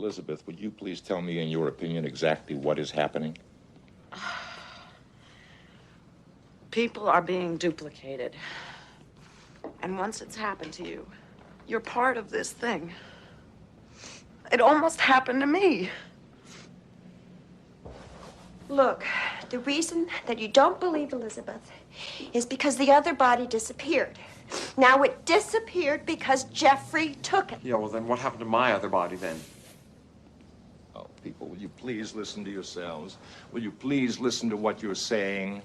Elizabeth, would you please tell me, in your opinion, exactly what is happening? People are being duplicated. And once it's happened to you, you're part of this thing. It almost happened to me. Look, the reason that you don't believe Elizabeth is because the other body disappeared. Now it disappeared because Jeffrey took it. Yeah, well then what happened to my other body then? Oh, people, will you please listen to yourselves? Will you please listen to what you're saying?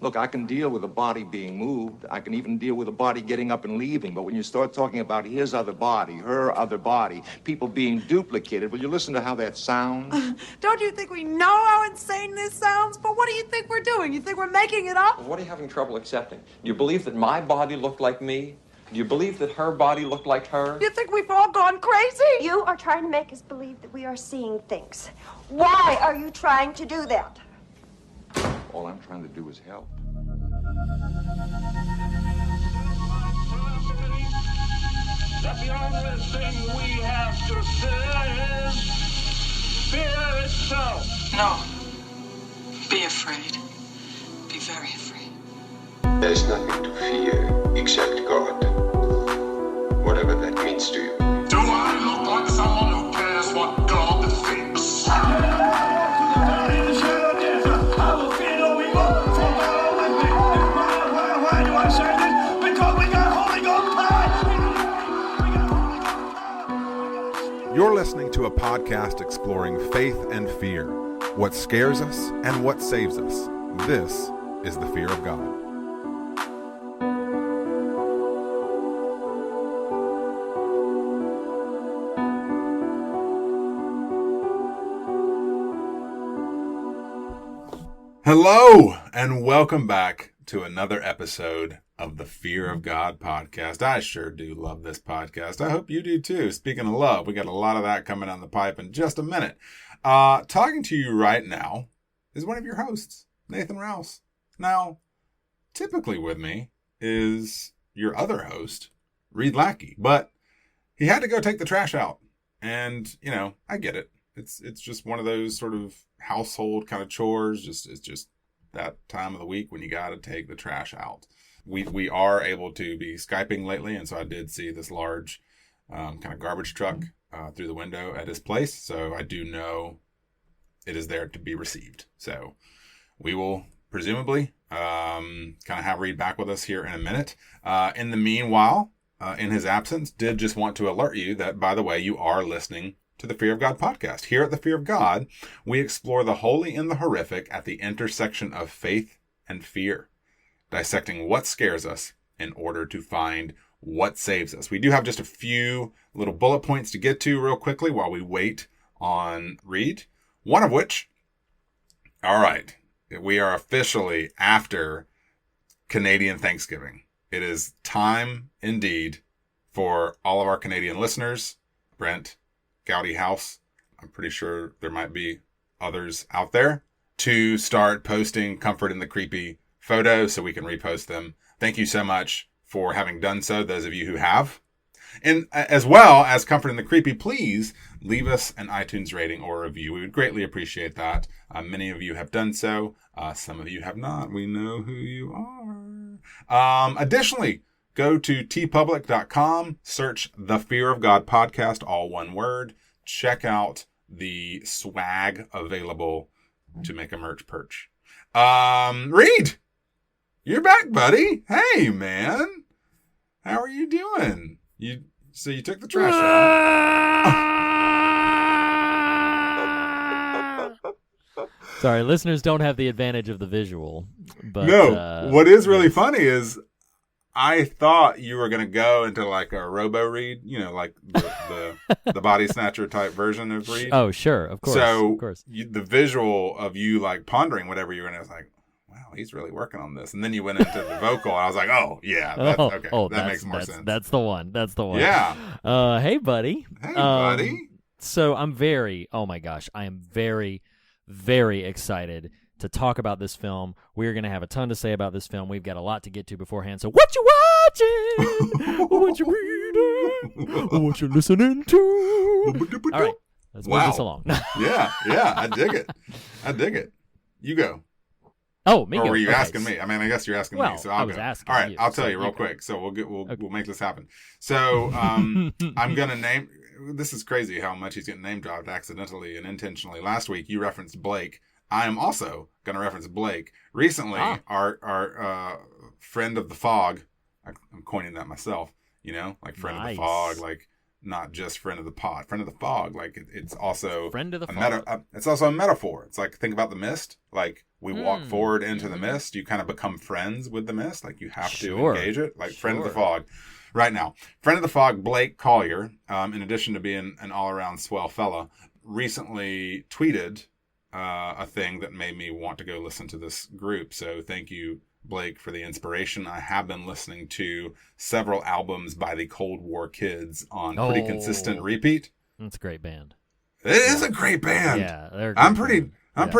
Look, I can deal with a body being moved. I can even deal with a body getting up and leaving. But when you start talking about his other body, her other body, people being duplicated, will you listen to how that sounds? Don't you think we know how insane this sounds? But what do you think we're doing? You think we're making it up? Well, what are you having trouble accepting? Do you believe that my body looked like me? Do you believe that her body looked like her? You think we've all gone crazy? You are trying to make us believe that we are seeing things. Why are you trying to do that? All I'm trying to do is help. That the only thing we have to fear is fear itself. No. Be afraid. Be very afraid. There's nothing to fear except God. Whatever that means to you. Do I look like someone who cares what God thinks? Why do I say this? Because we got Holy Ghost power! You're listening to a podcast exploring faith and fear, what scares us and what saves us. This is the fear of God. Hello, and welcome back to another episode of the Fear of God podcast. I sure do love this podcast. I hope you do too. Speaking of love, we got a lot of that coming down the pipe in just a minute. Talking to you right now is one of your hosts, Nathan Rouse. Now, typically with me is your other host, Reed Lackey, but he had to go take the trash out. And, you know, I get it. It's just one of those sort of household kind of chores. It's just that time of the week when you got to take the trash out. We are able to be Skyping lately, and so I did see this large kind of garbage truck through the window at his place. So I do know it is there to be received. So we will presumably kind of have Reed back with us here in a minute. In the meanwhile, in his absence, did just want to alert you that, by the way, you are listening to the Fear of God podcast. Here at the Fear of God, we explore the holy and the horrific at the intersection of faith and fear, dissecting what scares us in order to find what saves us. We do have just a few little bullet points to get to real quickly while we wait on Reed. One of which, all right, we are officially after Canadian Thanksgiving. It is time indeed for all of our Canadian listeners, Brent, Gowdy House, I'm pretty sure there might be others out there, to start posting Comfort in the Creepy photos so we can repost them. Thank you so much for having done so, those of you who have. And as well as Comfort in the Creepy, please leave us an iTunes rating or review. We would greatly appreciate that. Many of you have done so. Some of you have not. We know who you are. Additionally, go to tpublic.com, search The Fear of God podcast, all one word. Check out the swag available to make a merch perch. Reed, you're back, buddy. Hey, man. How are you doing? So you took the trash out. Sorry, listeners don't have the advantage of the visual. But no, what is really funny is I thought you were going to go into like a robo Reed, you know, like the body snatcher type version of Reed. Oh, sure. Of course. So of course. The visual of you like pondering whatever you were in, I was like, wow, he's really working on this. And then you went into the vocal and I was like, oh yeah, that's, okay. That makes more sense. That's the one. That's the one. Yeah. Hey buddy. Hey buddy. So I am very excited to talk about this film. We're going to have a ton to say about this film. We've got a lot to get to beforehand. So what you watching? What you reading? What you listening to? All right. Let's move this Wow. along. Yeah, I dig it. You go. Oh, me. Or go. were you Okay, asking me? I mean, I guess you're asking well, me, so I I'll was go. asking All right, you, I'll tell so you real you go. quick. So we'll make this happen. So I'm gonna name. This is crazy how much he's getting name dropped accidentally and intentionally. Last week you referenced Blake. I am also gonna reference Blake. Recently, our friend of the fog. I'm coining that myself. You know, like friend of the fog, like. Not just friend of the pod, friend of the fog. Like it's also friend of the fog. It's also a metaphor. It's like, think about the mist. Like we walk forward into the mist, you kind of become friends with the mist. Like you have to engage it. Like friend of the fog. Right now, friend of the fog, Blake Collier, in addition to being an all-around swell fella, recently tweeted a thing that made me want to go listen to this group. So thank you, Blake, for the inspiration. I have been listening to several albums by the Cold War Kids on pretty consistent repeat. That's a great band. It is a great band. Yeah, they're. I'm pretty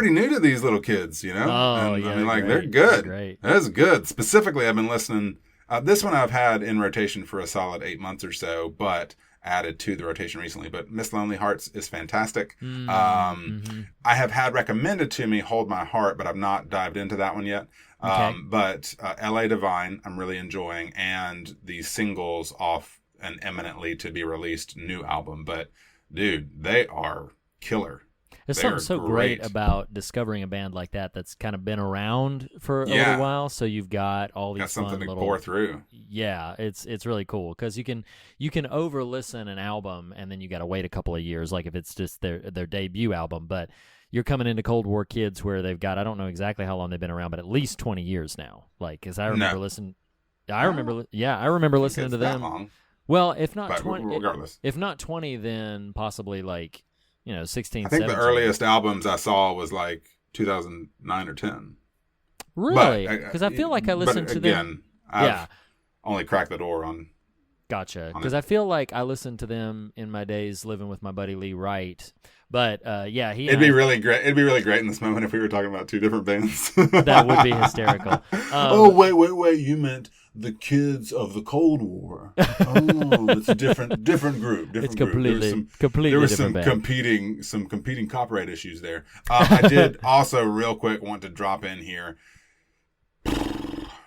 new to these little kids, you know. Oh, and, yeah, I mean, like they're they're good. great. That's good. Specifically, I've been listening. This one I've had in rotation for a solid 8 months or so, but added to the rotation recently. But Miss Lonely Hearts is fantastic. I have had recommended to me Hold My Heart, but I've not dived into that one yet. But LA Divine, I'm really enjoying, and the singles off an imminently to be released new album. But dude, they are killer. There's something so great about discovering a band like that that's kind of been around for a little while. So you've got all these something fun to little, pour through. Yeah, it's really cool because you can over listen an album and then you got to wait a couple of years, like if it's just their debut album. But you're coming into Cold War Kids where they've got, I don't know exactly how long they've been around, but at least 20 years now. Like, as I remember listening, I remember listening to them. Long. Well, if not But 20, regardless. if not 20, then possibly like 16. I think 17. the earliest albums I saw was like 2009 or 10. Really? Because I feel like I listened to them. I've only cracked the door on. Gotcha. Because I feel like I listened to them in my days living with my buddy Lee Wright. But it'd be really great. It'd be really great in this moment if we were talking about two different bands. That would be hysterical. Oh wait! You meant the Kids of the Cold War. Oh, it's a different group. It's completely There was different band. some competing copyright issues there. I did also real quick want to drop in here.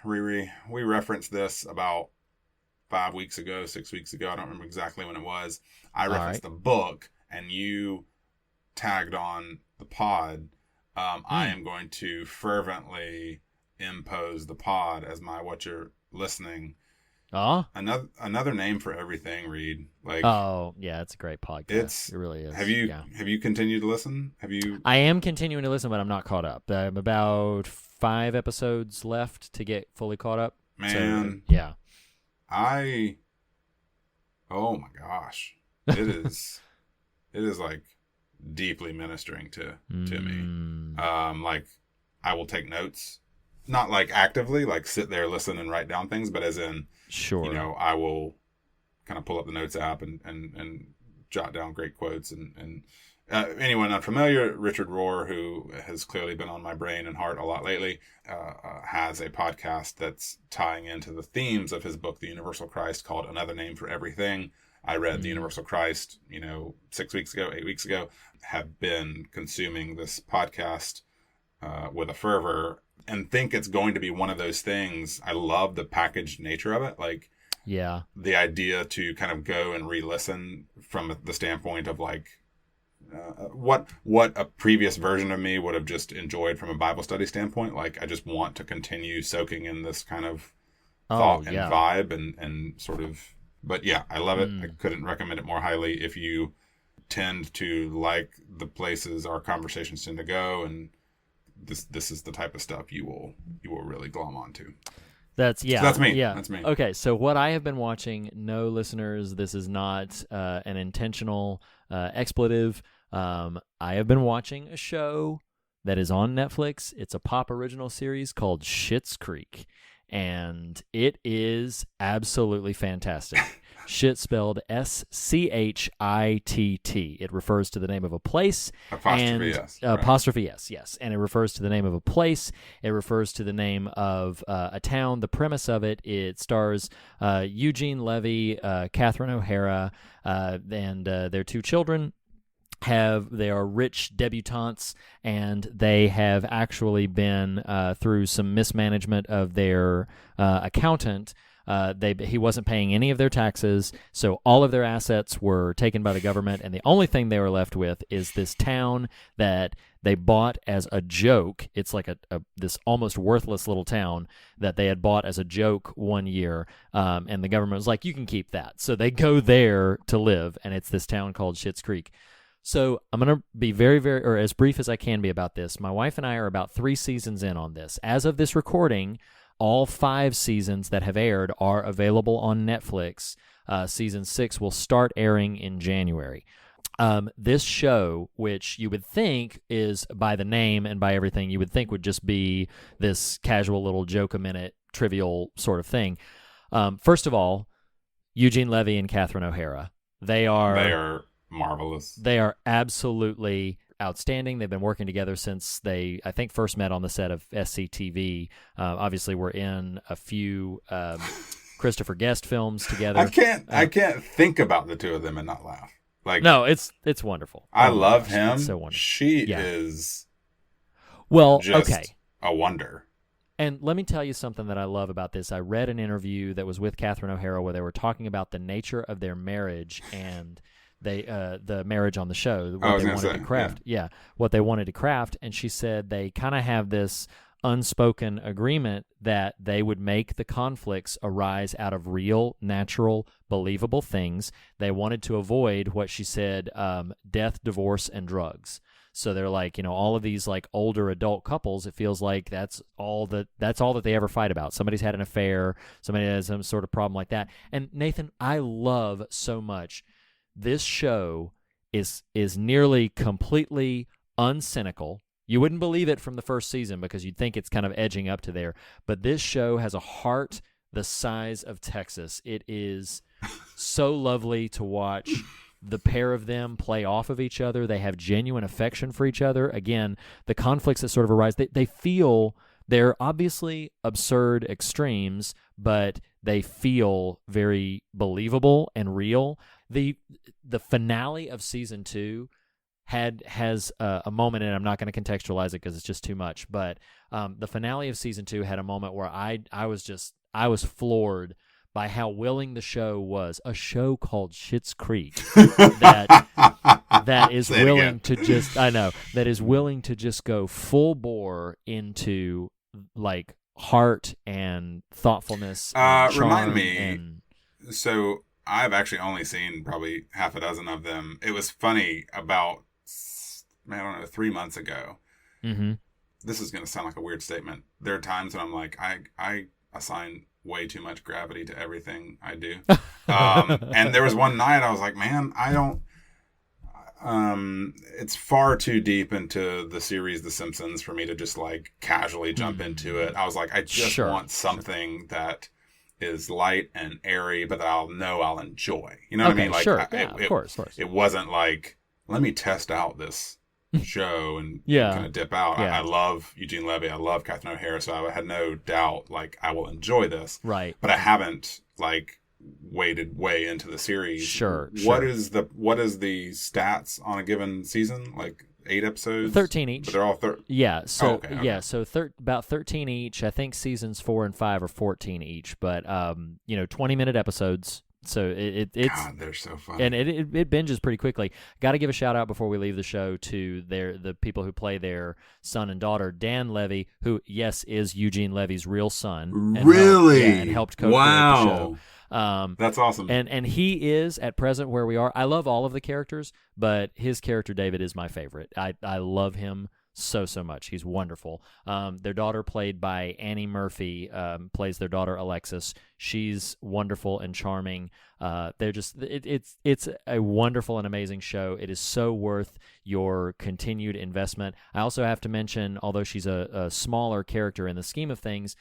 Riri, we referenced this about 5 weeks ago, 6 weeks ago. I don't remember exactly when it was. I referenced the book, and you tagged on the pod. I am going to fervently impose the pod as my what you're listening. Another name for everything, Reed. Like, oh yeah, it's a great podcast. It really is. Have you continued to listen? Have you? I am continuing to listen, but I'm not caught up. I'm about 5 episodes left to get fully caught up. Man, so, yeah. Oh my gosh, it is like deeply ministering to me. Like I will take notes, not like actively, like sit there, listen, and write down things, but as in, I will kind of pull up the notes app and jot down great quotes. And anyone unfamiliar, Richard Rohr, who has clearly been on my brain and heart a lot lately, has a podcast that's tying into the themes of his book, The Universal Christ, called Another Name for Everything. I read The Universal Christ, 8 weeks ago, have been consuming this podcast with a fervor and think it's going to be one of those things. I love the packaged nature of it. Like, yeah, the idea to kind of go and re-listen from the standpoint of like, what a previous version of me would have just enjoyed from a Bible study standpoint. Like, I just want to continue soaking in this kind of thought and vibe and sort of, but yeah, I love it. I couldn't recommend it more highly. If you tend to like the places our conversations tend to go, and this is the type of stuff you will really glom onto. That's So that's me. Yeah. That's me. Okay, so what I have been watching, no listeners, this is not an intentional expletive. I have been watching a show that is on Netflix. It's a pop original series called Schitt's Creek, and it is absolutely fantastic. Shit spelled S-C-H-I-T-T. It refers to the name of a place. Apostrophe S. Apostrophe S, yes. And it refers to the name of a place. It refers to the name of a town. The premise of it stars Eugene Levy, Catherine O'Hara, and their 2 children. they are rich debutantes, and they have actually been through some mismanagement of their accountant. He wasn't paying any of their taxes, so all of their assets were taken by the government, and the only thing they were left with is this town that they bought as a joke. It's like this almost worthless little town that they had bought as a joke one year, and the government was like, you can keep that. So they go there to live, and it's this town called Schitt's Creek. So I'm going to be or as brief as I can be about this. My wife and I are about 3 seasons in on this. As of this recording, all 5 seasons that have aired are available on Netflix. Season 6 will start airing in January. This show, which you would think is, by the name and by everything, you would think would just be this casual little joke-a-minute, trivial sort of thing. First of all, Eugene Levy and Catherine O'Hara. They are marvelous. They are absolutely outstanding. They've been working together since they, I think, first met on the set of SCTV. Obviously, we're in a few Christopher Guest films together. I can't think about the two of them and not laugh. Like, no, it's wonderful. I love him. It's so wonderful. She is okay, a wonder. And let me tell you something that I love about this. I read an interview that was with Catherine O'Hara where they were talking about the nature of their marriage and the marriage on the show, what they wanted to craft. Yeah, what they wanted to craft. And she said they kind of have this unspoken agreement that they would make the conflicts arise out of real, natural, believable things. They wanted to avoid what she said, death, divorce, and drugs. So they're like, all of these like older adult couples, it feels like that's all that they ever fight about. Somebody's had an affair, somebody has some sort of problem like that. And Nathan, I love so much. This show is nearly completely uncynical. You wouldn't believe it from the first season because you'd think it's kind of edging up to there. But this show has a heart the size of Texas. It is so lovely to watch the pair of them play off of each other. They have genuine affection for each other. Again, the conflicts that sort of arise, they're obviously absurd extremes, but they feel very believable and real. The finale of season 2 has a moment, and I'm not going to contextualize it because it's just too much, but the finale of season 2 had a moment where I was floored by how willing the show was. A show called Schitt's Creek that is willing to just that is willing to just go full bore into like heart and thoughtfulness. And charm. Remind me. So I've actually only seen probably half a dozen of them. It was funny about 3 months ago. Mm-hmm. This is going to sound like a weird statement. There are times when I'm like, I assign way too much gravity to everything I do. And there was one night I was like, man, I don't, it's far too deep into the series The Simpsons for me to just like casually jump into it. I was like, I just want something that is light and airy, but that I'll enjoy. You know what I mean? Like, of course. It wasn't like, let me test out this show and kind of dip out. I love Eugene Levy. I love Catherine O'Hara, so I had no doubt like I will enjoy this. Right. But I haven't like waded way into the series. Sure. What is the stats on a given season? Like 8 episodes? 13 each. But they're all Yeah. So okay. So about 13 each. I think seasons 4 and 5 are 14 each. But 20-minute episodes. So it's God, they're so fun, and it binges pretty quickly. Got to give a shout out before we leave the show to the people who play their son and daughter. Dan Levy, who is Eugene Levy's real son, and helped co-create the show. That's awesome. And he is at present where we are. I love all of the characters, but his character David is my favorite. I love him so much. He's wonderful. Their daughter, played by Annie Murphy, plays their daughter Alexis. She's wonderful and charming. They're just it's a wonderful and amazing show. It is so worth your continued investment. I also have to mention, although she's a smaller character in the scheme of things,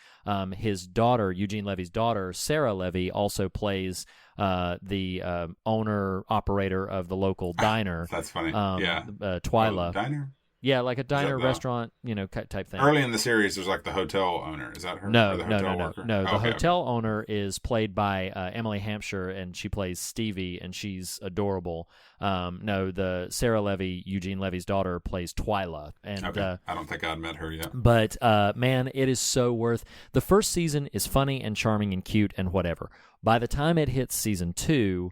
his daughter, Eugene Levy's daughter, Sarah Levy, also plays the owner operator of the local diner. That's funny. Twyla. Diner. Yeah, like a diner, the- restaurant, type thing. Early in the series, there's like the hotel owner. Is that her? No, Or the no, hotel no, worker? no. The Okay, hotel owner is played by Emily Hampshire, and she plays Stevie, and she's adorable. No, the Sarah Levy, Eugene Levy's daughter, plays Twyla, and Okay. I don't think I'd met her yet. but man, it is so worth. The first season is funny and charming and cute and whatever. By the time it hits season 2,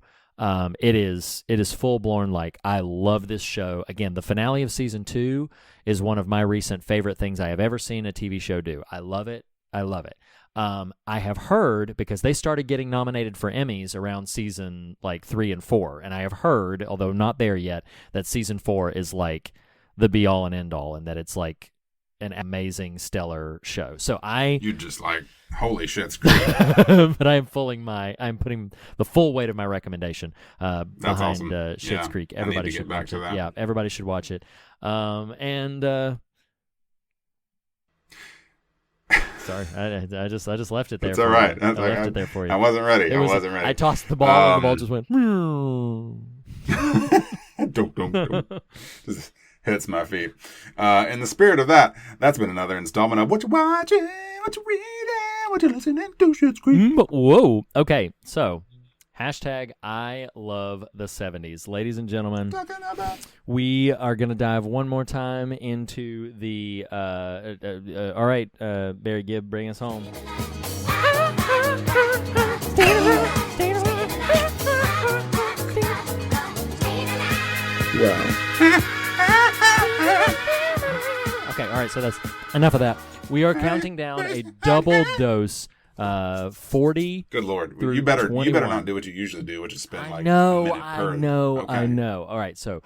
it is full blown. Like, I love this show. Again, the finale of season 2 is one of my recent favorite things I have ever seen a TV show do. I love it. I love it. I have heard, because they started getting nominated for Emmys around season 3 and 4, and I have heard, although not there yet, that season 4 is like the be all and end all, and that it's like an amazing, stellar show. So You just like, holy shit, screw but I'm putting the full weight of my recommendation behind awesome. Schitt's Yeah, Creek. I need Everybody to get should back watch to it. that. Yeah, everybody should watch it. Sorry, I just left it there. It's all right. I left it there for you. I wasn't ready. I wasn't ready. I tossed the ball, and the ball just went. Dunk, dunk, dunk. Just hits my feet. In the spirit of that, that's been another installment of What You Watching, What You Reading, What You Listening to, Schitt's Creek. Whoa. Okay, so hashtag I love the 70s. Ladies and gentlemen, we are going to dive one more time into the... all right, Barry Gibb, bring us home. Okay, all right, so that's enough of that. We are counting down a double dose, 40. Good Lord. through You better 21. not do what you usually do, which is spend like I know. a minute per. I know. All right, so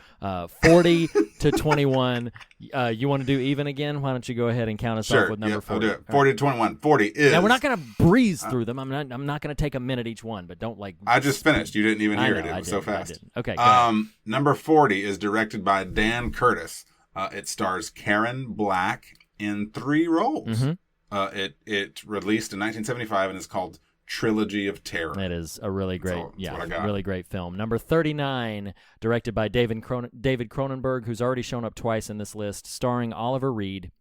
40 to 21. You want to do even again? Why don't you go ahead and count us Sure, off with number I'll 40? do it. 40 to 21. 40 is... Now, we're not going to breeze through them. I'm not going to take a minute each one, but don't like... I just finished. You didn't even I hear know, it. It I was so didn't, I fast. didn't. Okay, go ahead. Number 40 is directed by Dan Curtis. It stars Karen Black in 3 roles. Mm-hmm. It released in 1975 and is called Trilogy of Terror. It is a really great, That's what I got. really great film. Number 39, directed by David Cronenberg, who's already shown up twice in this list, starring Oliver Reed.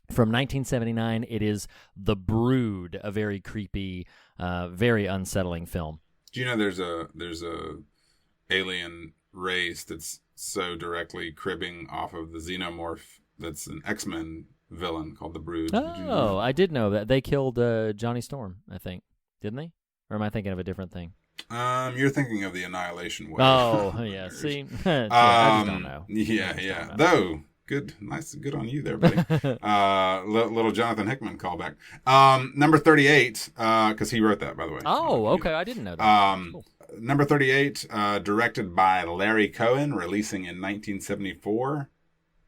From 1979, it is The Brood, a very creepy, very unsettling film. Do you know there's a alien race that's so directly cribbing off of the xenomorph that's an X-Men villain called the Brood? Oh, I did know that. They killed Johnny Storm, I think. Didn't they? Or am I thinking of a different thing? You're thinking of the Annihilation Wave. Oh, yeah. See? I just don't know. Yeah. Though, good on you there, buddy. Little Jonathan Hickman callback. Number 38, because he wrote that, by the way. Oh, okay. I didn't know that. Cool. Number 38, directed by Larry Cohen, releasing in 1974.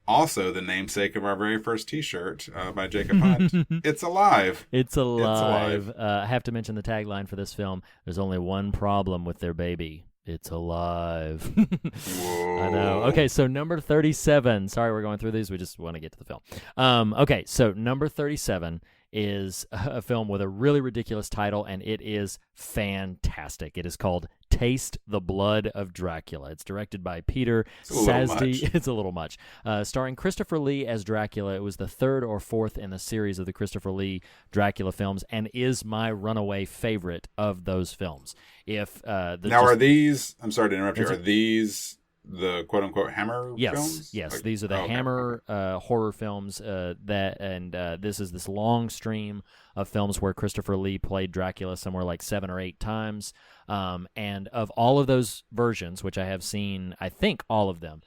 Also the namesake of our very first T-shirt by Jacob Hunt. It's alive. It's alive. I have to mention the tagline for this film. There's only one problem with their baby. It's alive. Whoa. I know. Okay, so number 37. Sorry, we're going through these. We just want to get to the film. Okay, so number 37 is a film with a really ridiculous title, and it is fantastic. It is called Taste the Blood of Dracula. It's directed by Peter Sazdy. It's a little much. Starring Christopher Lee as Dracula. It was the 3rd or 4th in the series of the Christopher Lee Dracula films, and is my runaway favorite of those films. Are these, I'm sorry to interrupt you, are these the quote-unquote Hammer films? Yes, these are the Hammer horror films. This is this long stream of films where Christopher Lee played Dracula somewhere like 7 or 8 times. And of all of those versions, which I have seen, I think all of them,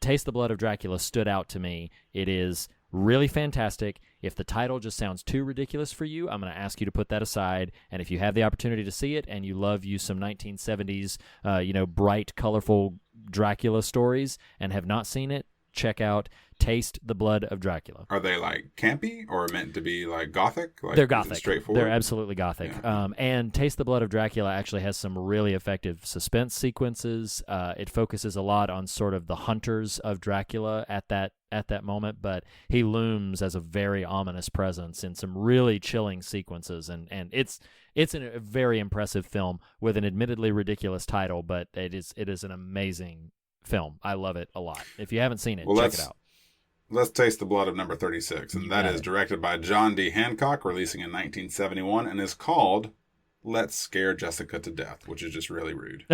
Taste the Blood of Dracula stood out to me. It is really fantastic. If the title just sounds too ridiculous for you, I'm going to ask you to put that aside. And if you have the opportunity to see it and you love some 1970s, bright, colorful Dracula stories and have not seen it, check out Taste the Blood of Dracula. Are they like campy or meant to be like gothic? They're gothic. Straightforward? They're absolutely gothic. Yeah. And Taste the Blood of Dracula actually has some really effective suspense sequences. It focuses a lot on sort of the hunters of Dracula at that moment, but he looms as a very ominous presence in some really chilling sequences, and it's a very impressive film with an admittedly ridiculous title, but it is an amazing film. I love it a lot. If you haven't seen it, check it out. Let's taste the blood of number 36, and that is directed by John D. Hancock, releasing in 1971, and is called Let's Scare Jessica to Death, which is just really rude.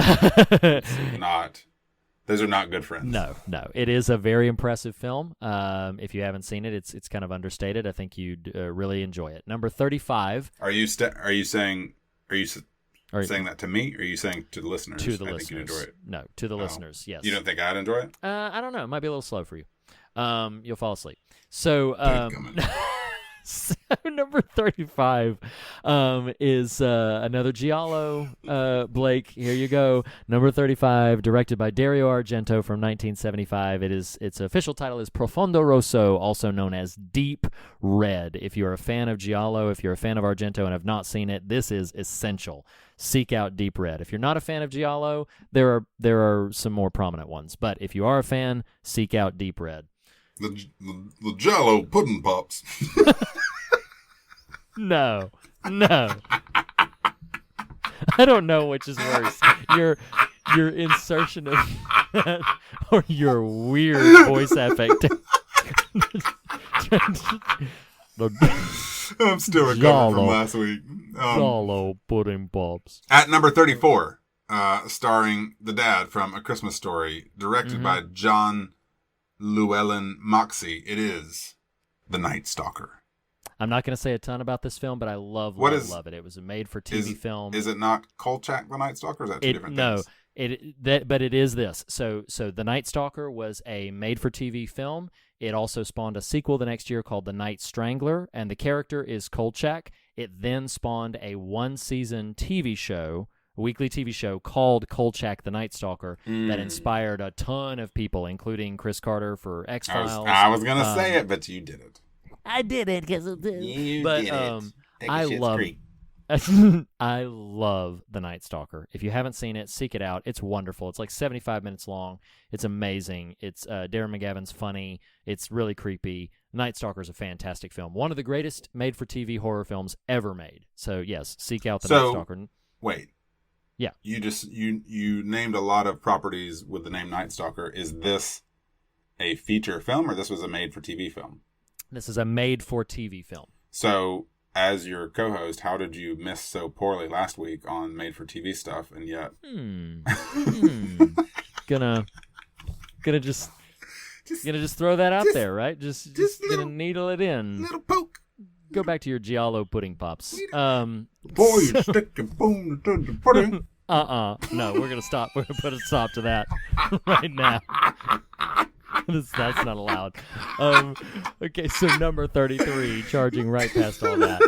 Those are not good friends. No. It is a very impressive film. If you haven't seen it, it's kind of understated. I think you'd really enjoy it. Number 35. Are you saying that to me, or are you saying to the listeners? To the I listeners. think you'd enjoy it. No, to the listeners, yes. You don't think I'd enjoy it? I don't know. It might be a little slow for you. You'll fall asleep. So, so number 35 is another giallo. Blake, here you go. Number 35, directed by Dario Argento from 1975. Its official title is Profondo Rosso, also known as Deep Red. If you're a fan of giallo, if you're a fan of Argento and have not seen it, this is essential. Seek out Deep Red. If you're not a fan of giallo, there are some more prominent ones. But if you are a fan, seek out Deep Red. The Jello pudding pops. No. I don't know which is worse. Your insertion of that or your weird voice effect. I'm still recovering from last week. Jello pudding pops. At number 34, starring the dad from A Christmas Story, directed by John Llewellyn Moxey, it is The Night Stalker. I'm not going to say a ton about this film, but I love it. It was a made-for-TV film. Is it not Kolchak, The Night Stalker? Or is that two different things? No, but it is this. So The Night Stalker was a made-for-TV film. It also spawned a sequel the next year called The Night Strangler, and the character is Kolchak. It then spawned a one-season TV show, a weekly TV show called Kolchak the Night Stalker that inspired a ton of people, including Chris Carter for X-Files. I was going to say it, but you did it. I did it because it did. You but did it. I love The Night Stalker. If you haven't seen it, seek it out. It's wonderful. It's like 75 minutes long. It's amazing. It's Darren McGavin's funny. It's really creepy. Night Stalker is a fantastic film. One of the greatest made-for-TV horror films ever made. So yes, seek out The Night Stalker. Wait. Yeah. You named a lot of properties with the name Night Stalker. Is this a feature film, or this was a made-for-TV film? This is a made-for-TV film. So, as your co-host, how did you miss so poorly last week on made-for-TV stuff, and yet... Gonna just throw that out there, right? Just gonna needle it in. Little poke. Go back to your giallo pudding pops. Boy, stick your bone to the pudding. No, we're gonna stop. We're gonna put a stop to that right now. That's not allowed. Okay, so number 33, charging right past all that.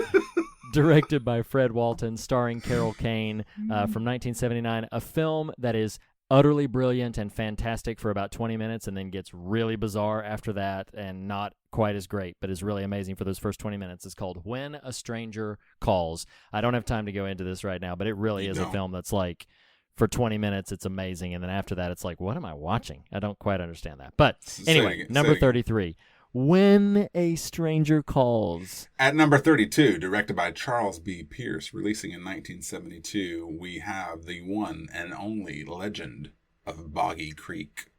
Directed by Fred Walton, starring Carol Kane, from 1979. A film that is utterly brilliant and fantastic for about 20 minutes and then gets really bizarre after that and not quite as great, but is really amazing for those first 20 minutes. It's called When a Stranger Calls. I don't have time to go into this right now, but it really is a film that's like, for 20 minutes, it's amazing, and then after that, it's like, what am I watching? I don't quite understand that. But anyway, number 33, When a Stranger Calls. At number 32, directed by Charles B. Pierce, releasing in 1972, we have the one and only Legend of Boggy Creek.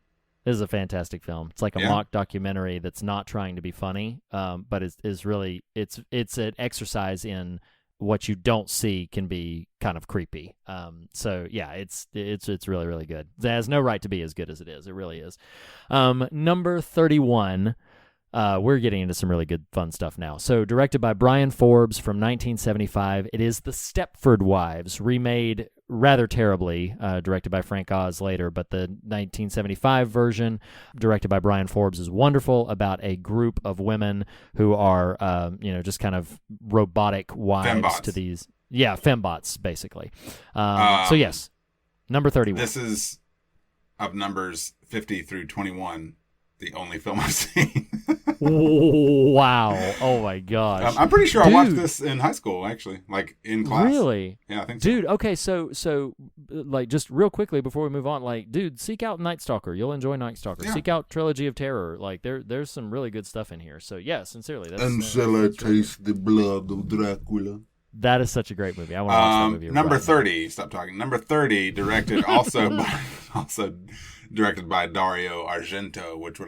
This is a fantastic film. It's like a mock documentary that's not trying to be funny, but is really it's an exercise in what you don't see can be kind of creepy. So yeah, it's really, really good. It has no right to be as good as it is. It really is. Number 31. We're getting into some really good, fun stuff now. So, directed by Brian Forbes from 1975, it is The Stepford Wives, remade rather terribly, directed by Frank Oz later, but the 1975 version, directed by Brian Forbes, is wonderful, about a group of women who are, just kind of robotic wives fembots. To these. Yeah, fembots, basically. So, yes, number 31. This is, of numbers 50 through 21, the only film I've seen. Wow. Oh, my gosh. I'm pretty sure I watched this in high school, actually, like in class. Really? Yeah, I think so. Dude, okay, so like, just real quickly before we move on, like, dude, seek out Night Stalker. You'll enjoy Night Stalker. Yeah. Seek out Trilogy of Terror. Like, there's some really good stuff in here. So, yeah, sincerely. And shall I taste the blood of Dracula? That is such a great movie. I want to watch that movie. Number right 30. Stop talking. Number 30, directed also by Dario Argento, which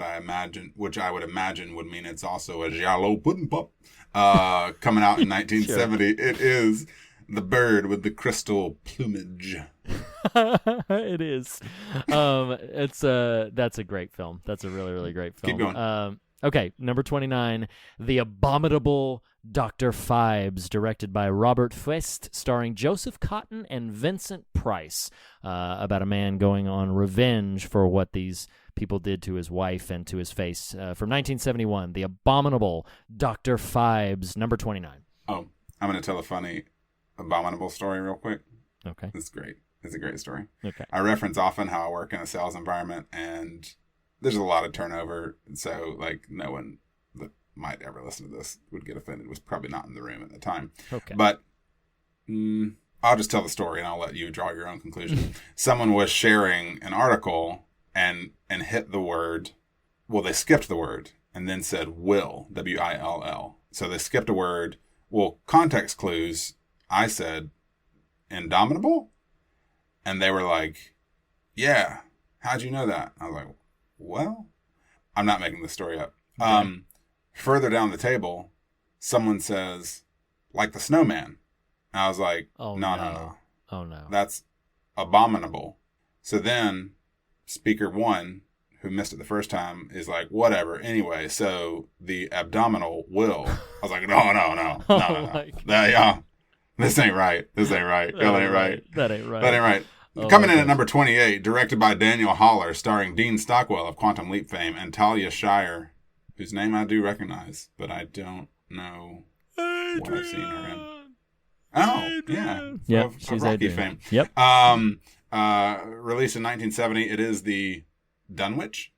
I would imagine would mean it's also a giallo pudding pop. Coming out in 1970. Sure. It is The Bird with the Crystal Plumage. It is. That's a great film. That's a really, really great film. Keep going. Okay, number 29, The Abominable Dr. Phibes, directed by Robert Fest, starring Joseph Cotton and Vincent Price, about a man going on revenge for what these people did to his wife and to his face. From 1971, The Abominable Dr. Phibes, number 29. Oh, I'm going to tell a funny Abominable story real quick. Okay. It's great. It's a great story. Okay. I reference often how I work in a sales environment, and there's a lot of turnover, so like no one that might ever listen to this would get offended. Was probably not in the room at the time. Okay. But I'll just tell the story, and I'll let you draw your own conclusion. Someone was sharing an article and hit the word. Well, they skipped the word and then said will, W-I-L-L. So they skipped a word. Well, context clues. I said indomitable, and they were like, "Yeah, how'd you know that?" I was like, well, I'm not making this story up. Okay. Further down the table, someone says, like the snowman. I was like, no. Oh, no. That's abominable. So then speaker one, who missed it the first time, is like, whatever. Anyway, so the abdominal will. I was like, no. This ain't right. That ain't right. Oh, coming in at number 28, directed by Daniel Haller, starring Dean Stockwell of Quantum Leap fame and Talia Shire, whose name I do recognize, but I don't know what I've seen her in. Oh, yeah. Yep, of she's Rocky Adrian. fame. Yep. Released in 1970, it is the Dunwich?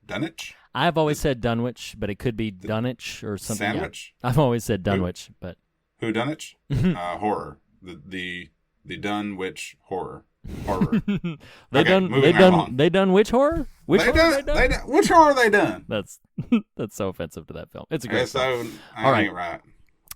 I've always said Dunwich, but it could be Dunwich or something. Sandwich? Yeah. I've always said Dunwich, but... Who Dunwich? Horror. The Dunwich horror. They done which horror? Which horror they done? That's so offensive to that film. It's a Okay, great so film. I ain't right.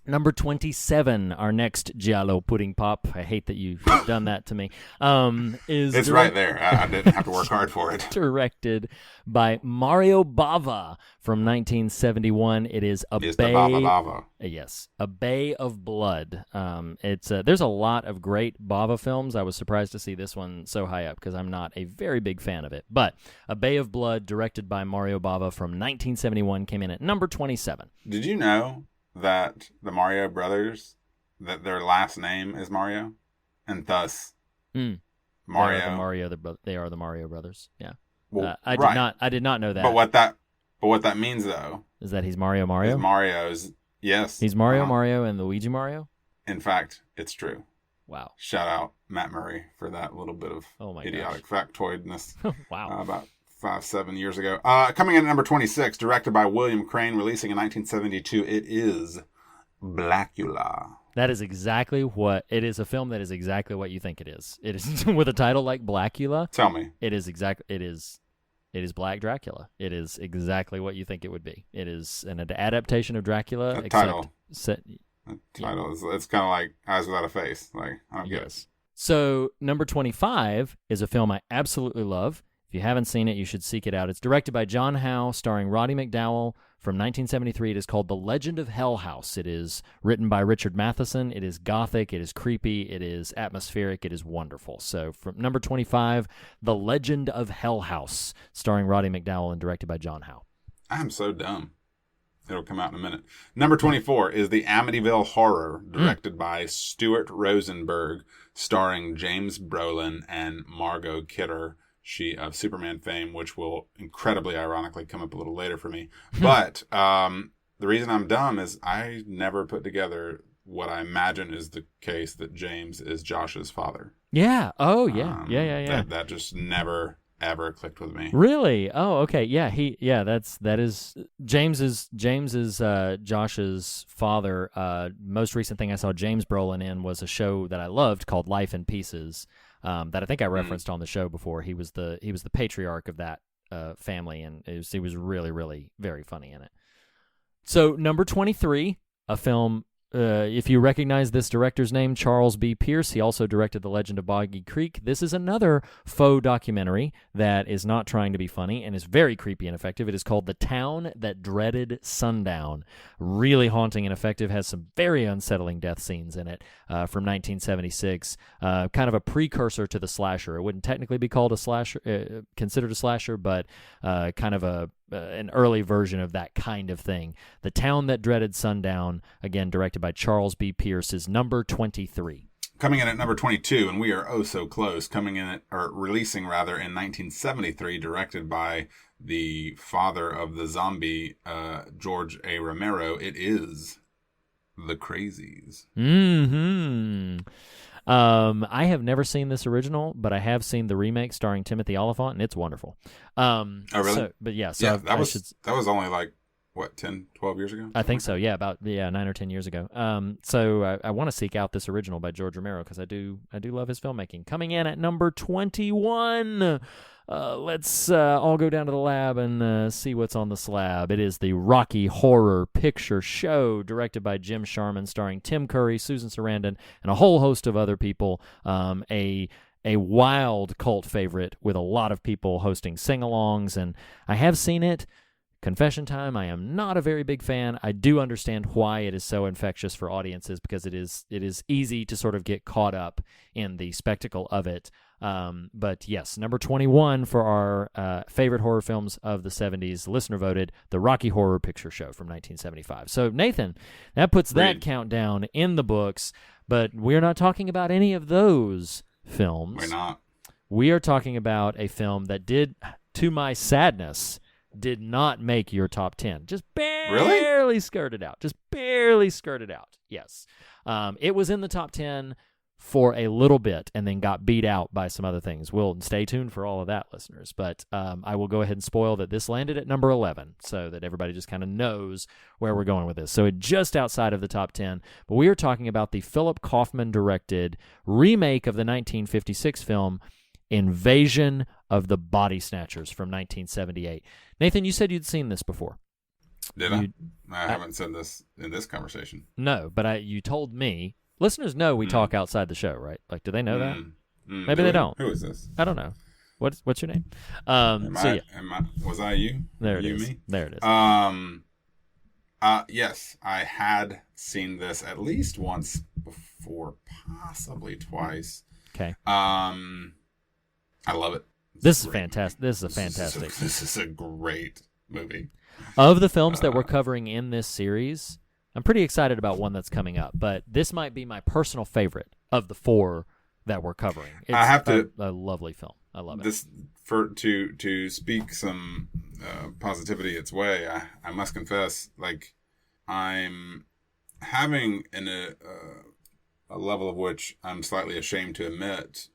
Number 27, our next giallo pudding pop. I hate that you've done that to me. It's right there. I didn't have to work hard for it. Directed by Mario Bava from 1971. It is A Bay. Bava. Yes, A Bay of Blood. There's a lot of great Bava films. I was surprised to see this one so high up because I'm not a very big fan of it. But A Bay of Blood, directed by Mario Bava from 1971, came in at number 27. Did you know that the Mario brothers, that their last name is Mario, and thus Mario? They are the Mario brothers. Yeah. Well, I did not know that. But what that means though is that he's Mario. Is Mario's. Yes. He's Mario and Luigi Mario. In fact, it's true. Wow. Shout out Matt Murray for that little bit of idiotic factoidness. Wow. About 5-7 years ago. Coming in at number 26, directed by William Crane, releasing in 1972, it is Blackula. That is exactly what it is. A film that is exactly what you think it is. It is with a title like Blackula. Tell me. It is Black Dracula. It is exactly what you think it would be. It is an adaptation of Dracula. It's kind of like Eyes Without a Face. Like, I don't get it. So number 25 is a film I absolutely love. If you haven't seen it, you should seek it out. It's directed by John Howe, starring Roddy McDowall from 1973. It is called The Legend of Hell House. It is written by Richard Matheson. It is gothic. It is creepy. It is atmospheric. It is wonderful. So from number 25, The Legend of Hell House, starring Roddy McDowall and directed by John Howe. I'm so dumb. It'll come out in a minute. Number 24 is The Amityville Horror, directed by Stuart Rosenberg, starring James Brolin and Margot Kidder. She of Superman fame, which will incredibly ironically come up a little later for me. But the reason I'm dumb is I never put together what I imagine is the case that James is Josh's father. Yeah. Oh, yeah. Yeah. That just never ever clicked with me. Really? Oh, okay. Yeah. That is James is Josh's father. Most recent thing I saw James Brolin in was a show that I loved called Life in Pieces. That I think I referenced on the show before. He was the patriarch of that family, and he was really, really very funny in it. So number 23, a film if you recognize this director's name, Charles B. Pierce, he also directed The Legend of Boggy Creek. This is another faux documentary that is not trying to be funny and is very creepy and effective. It is called The Town That Dreaded Sundown. Really haunting and effective, has some very unsettling death scenes in it from 1976. Kind of a precursor to the slasher. It wouldn't technically be called a slasher, considered a slasher, but kind of an early version of that kind of thing. The Town That Dreaded Sundown, again directed by Charles B. Pierce, is number 23. Coming in at number 22, and we are oh so close, releasing in 1973, directed by the father of the zombie, George A. Romero. It is The Crazies. I have never seen this original, but I have seen the remake starring Timothy Olyphant, and it's wonderful. Oh, really? That was only like, what, 10, 12 years ago? I think so, yeah, about 9 or 10 years ago. So I want to seek out this original by George Romero because I do love his filmmaking. Coming in at number 21, let's all go down to the lab and see what's on the slab. It is the Rocky Horror Picture Show, directed by Jim Sharman, starring Tim Curry, Susan Sarandon, and a whole host of other people. A wild cult favorite with a lot of people hosting sing-alongs, and I have seen it. Confession time, I am not a very big fan. I do understand why it is so infectious for audiences, because it is easy to sort of get caught up in the spectacle of it. But yes, number 21 for our favorite horror films of the 70s, listener voted, The Rocky Horror Picture Show from 1975. So Nathan, that puts that countdown in the books, but we're not talking about any of those films. We're not. We are talking about a film that did, to my sadness, did not make your top 10. Just barely skirted out. Just barely skirted out. Yes. It was in the top 10 for a little bit and then got beat out by some other things. We'll stay tuned for all of that, listeners. But I will go ahead and spoil that this landed at number 11 so that everybody just kind of knows where we're going with this. So it just outside of the top 10. But we are talking about the Philip Kaufman directed remake of the 1956 film Invasion of the Body Snatchers from 1978. Nathan, you said you'd seen this before. Did I? I haven't said this in this conversation. No, but you told me. Listeners know we talk outside the show, right? Like, do they know that? Maybe they don't. Who is this? I don't know. What's your name? Was I you? There it you, is. Me? There it is. Yes, I had seen this at least once before, possibly twice. Okay. I love it. This is fantastic. This is a fantastic. This is a great movie. Of the films that we're covering in this series, I'm pretty excited about one that's coming up, but this might be my personal favorite of the 4 that we're covering. It's a lovely film. I love it. To speak some positivity its way, I must confess, like, I'm having a level of which I'm slightly ashamed to admit,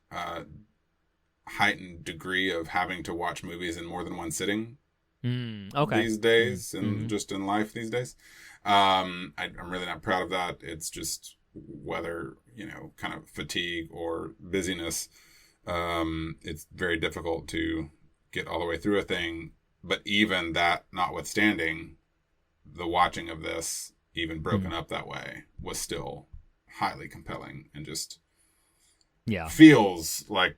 heightened degree of having to watch movies in more than one sitting these days, and just in life these days. I'm really not proud of that. It's just whether, kind of fatigue or busyness. It's very difficult to get all the way through a thing. But even that notwithstanding, the watching of this, even broken up that way, was still highly compelling and just feels like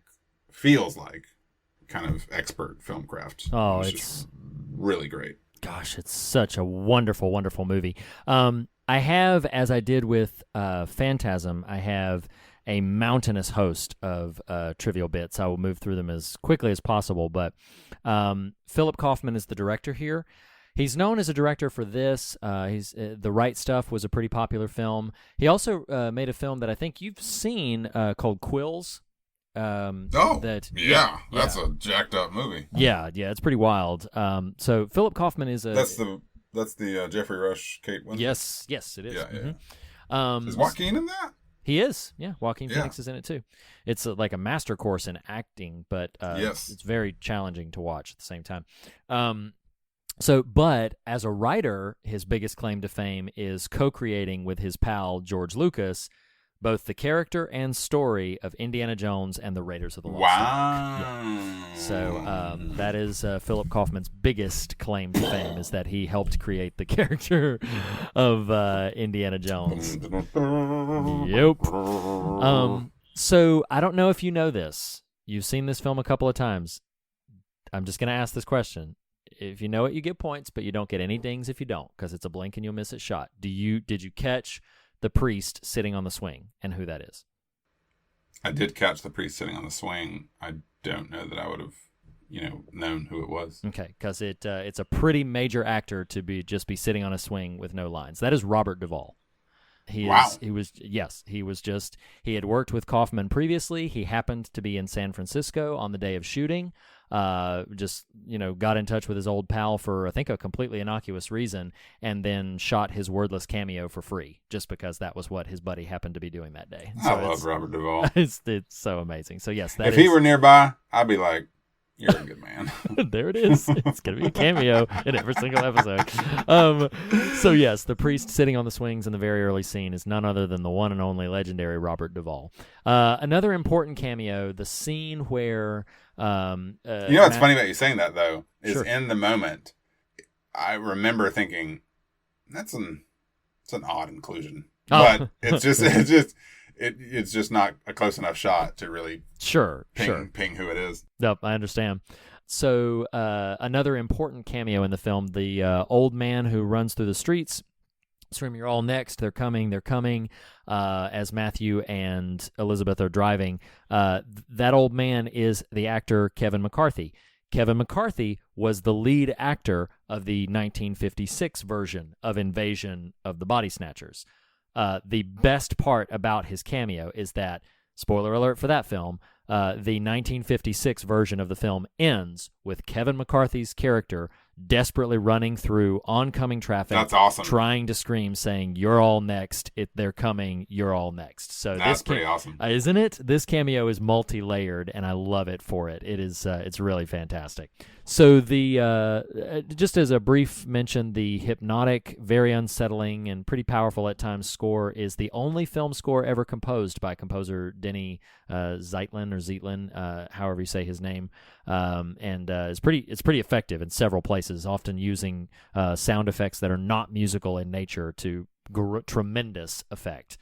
kind of expert film craft. Oh, it's just really great. Gosh, it's such a wonderful, wonderful movie. I have, as I did with Phantasm, I have a mountainous host of trivial bits. I will move through them as quickly as possible, but Philip Kaufman is the director here. He's known as a director for this. The Right Stuff was a pretty popular film. He also made a film that I think you've seen called Quills. That's a jacked up movie. Yeah, it's pretty wild. So Philip Kaufman is that's the Jeffrey Rush, Kate Winslet. Yes, it is. Yeah. Is Joaquin in that? He is. Yeah, Joaquin Phoenix is in it too. It's like a master course in acting, but it's very challenging to watch at the same time. But as a writer, his biggest claim to fame is co-creating with his pal George Lucas both the character and story of Indiana Jones and the Raiders of the Lost Wow. Ark. Yeah. So that is Philip Kaufman's biggest claim to fame, is that he helped create the character of Indiana Jones. Yep. So I don't know if you know this. You've seen this film a couple of times. I'm just going to ask this question. If you know it, you get points, but you don't get any dings if you don't, because it's a blink and you'll miss it shot. Did you catch the priest sitting on the swing and who that is? I did catch the priest sitting on the swing. I don't know that I would have, known who it was. Okay, because it's a pretty major actor to be sitting on a swing with no lines. That is Robert Duvall. He had worked with Kaufman previously. He happened to be in San Francisco on the day of shooting. Got in touch with his old pal for, I think, a completely innocuous reason, and then shot his wordless cameo for free, just because that was what his buddy happened to be doing that day. So I love Robert Duvall. It's so amazing. So yes, if he were nearby, I'd be like, "You're a good man." There it is. It's going to be a cameo in every single episode. So yes, the priest sitting on the swings in the very early scene is none other than the one and only legendary Robert Duvall. Another important cameo, the scene where... what's funny about you saying that, though, is Sure. in the moment, I remember thinking, it's an odd inclusion. Oh. But it's just not a close enough shot to really ping who it is. Yep, I understand. So another important cameo in the film, the old man who runs through the streets, screaming, "You're all next, they're coming, as Matthew and Elizabeth are driving. That old man is the actor Kevin McCarthy. Kevin McCarthy was the lead actor of the 1956 version of Invasion of the Body Snatchers. The best part about his cameo is that, spoiler alert for that film, the 1956 version of the film ends with Kevin McCarthy's character desperately running through oncoming traffic. That's awesome. Trying to scream, saying, "You're all next. They're coming. You're all next." So that's pretty awesome, isn't it? This cameo is multi-layered, and I love it for it. It is. It's really fantastic. So the just as a brief mention, the hypnotic, very unsettling, and pretty powerful at times score is the only film score ever composed by composer Denny Zeitlin, however you say his name, and it's pretty effective in several places, often using sound effects that are not musical in nature to tremendous effect.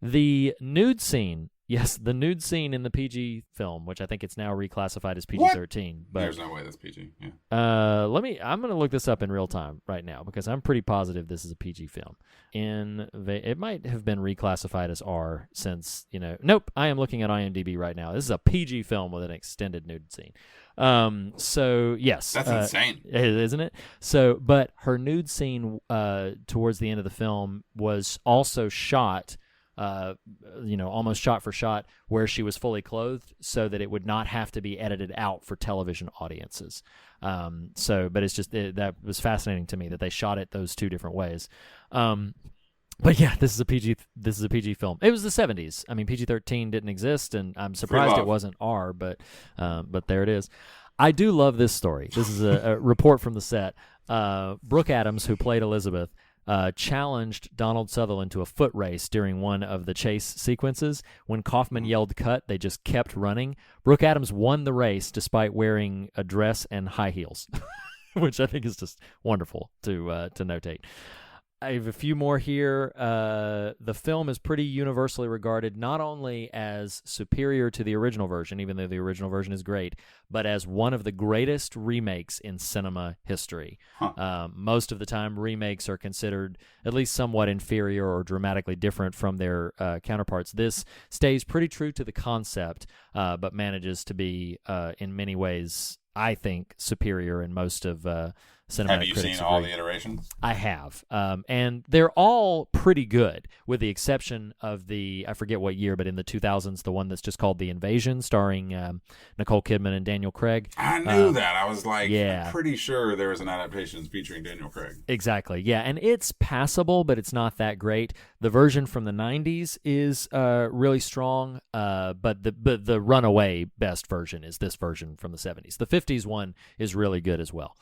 The nude scing in the PG film, which I think it's now reclassified as PG-13. But there's no way that's PG. Yeah. I'm going to look this up in real time right now, because I'm pretty positive this is a PG film. It might have been reclassified as R since, nope, I am looking at IMDb right now. This is a PG film with an extended nude scene. So yes, that's insane, isn't it? So, but her nude scene towards the end of the film was also shot, almost shot for shot, where she was fully clothed, so that it would not have to be edited out for television audiences. But it's just that was fascinating to me that they shot it those two different ways. But yeah, this is a PG film. It was the 70s. I mean, PG-13 didn't exist, and I'm surprised it wasn't R, but there it is. I do love this story. This is a report from the set. Brooke Adams, who played Elizabeth, challenged Donald Sutherland to a foot race during one of the chase sequences. When Kaufman yelled cut, they just kept running. Brooke Adams won the race despite wearing a dress and high heels, which I think is just wonderful to notate. I have a few more here. The film is pretty universally regarded not only as superior to the original version, even though the original version is great, but as one of the greatest remakes in cinema history. Most of the time, remakes are considered at least somewhat inferior or dramatically different from their counterparts. This stays pretty true to the concept, but manages to be, in many ways, I think, superior in most of cinematic. Have you seen all the iterations? I have, and they're all pretty good, with the exception of I forget what year, but in the 2000s, the one that's just called The Invasion, starring Nicole Kidman and Daniel Craig. I knew that. I was like, I'm pretty sure there was an adaptation featuring Daniel Craig. Exactly, yeah, and it's passable, but it's not that great. The version from the 90s is really strong, but the runaway best version is this version from the 70s. The 50s one is really good as well.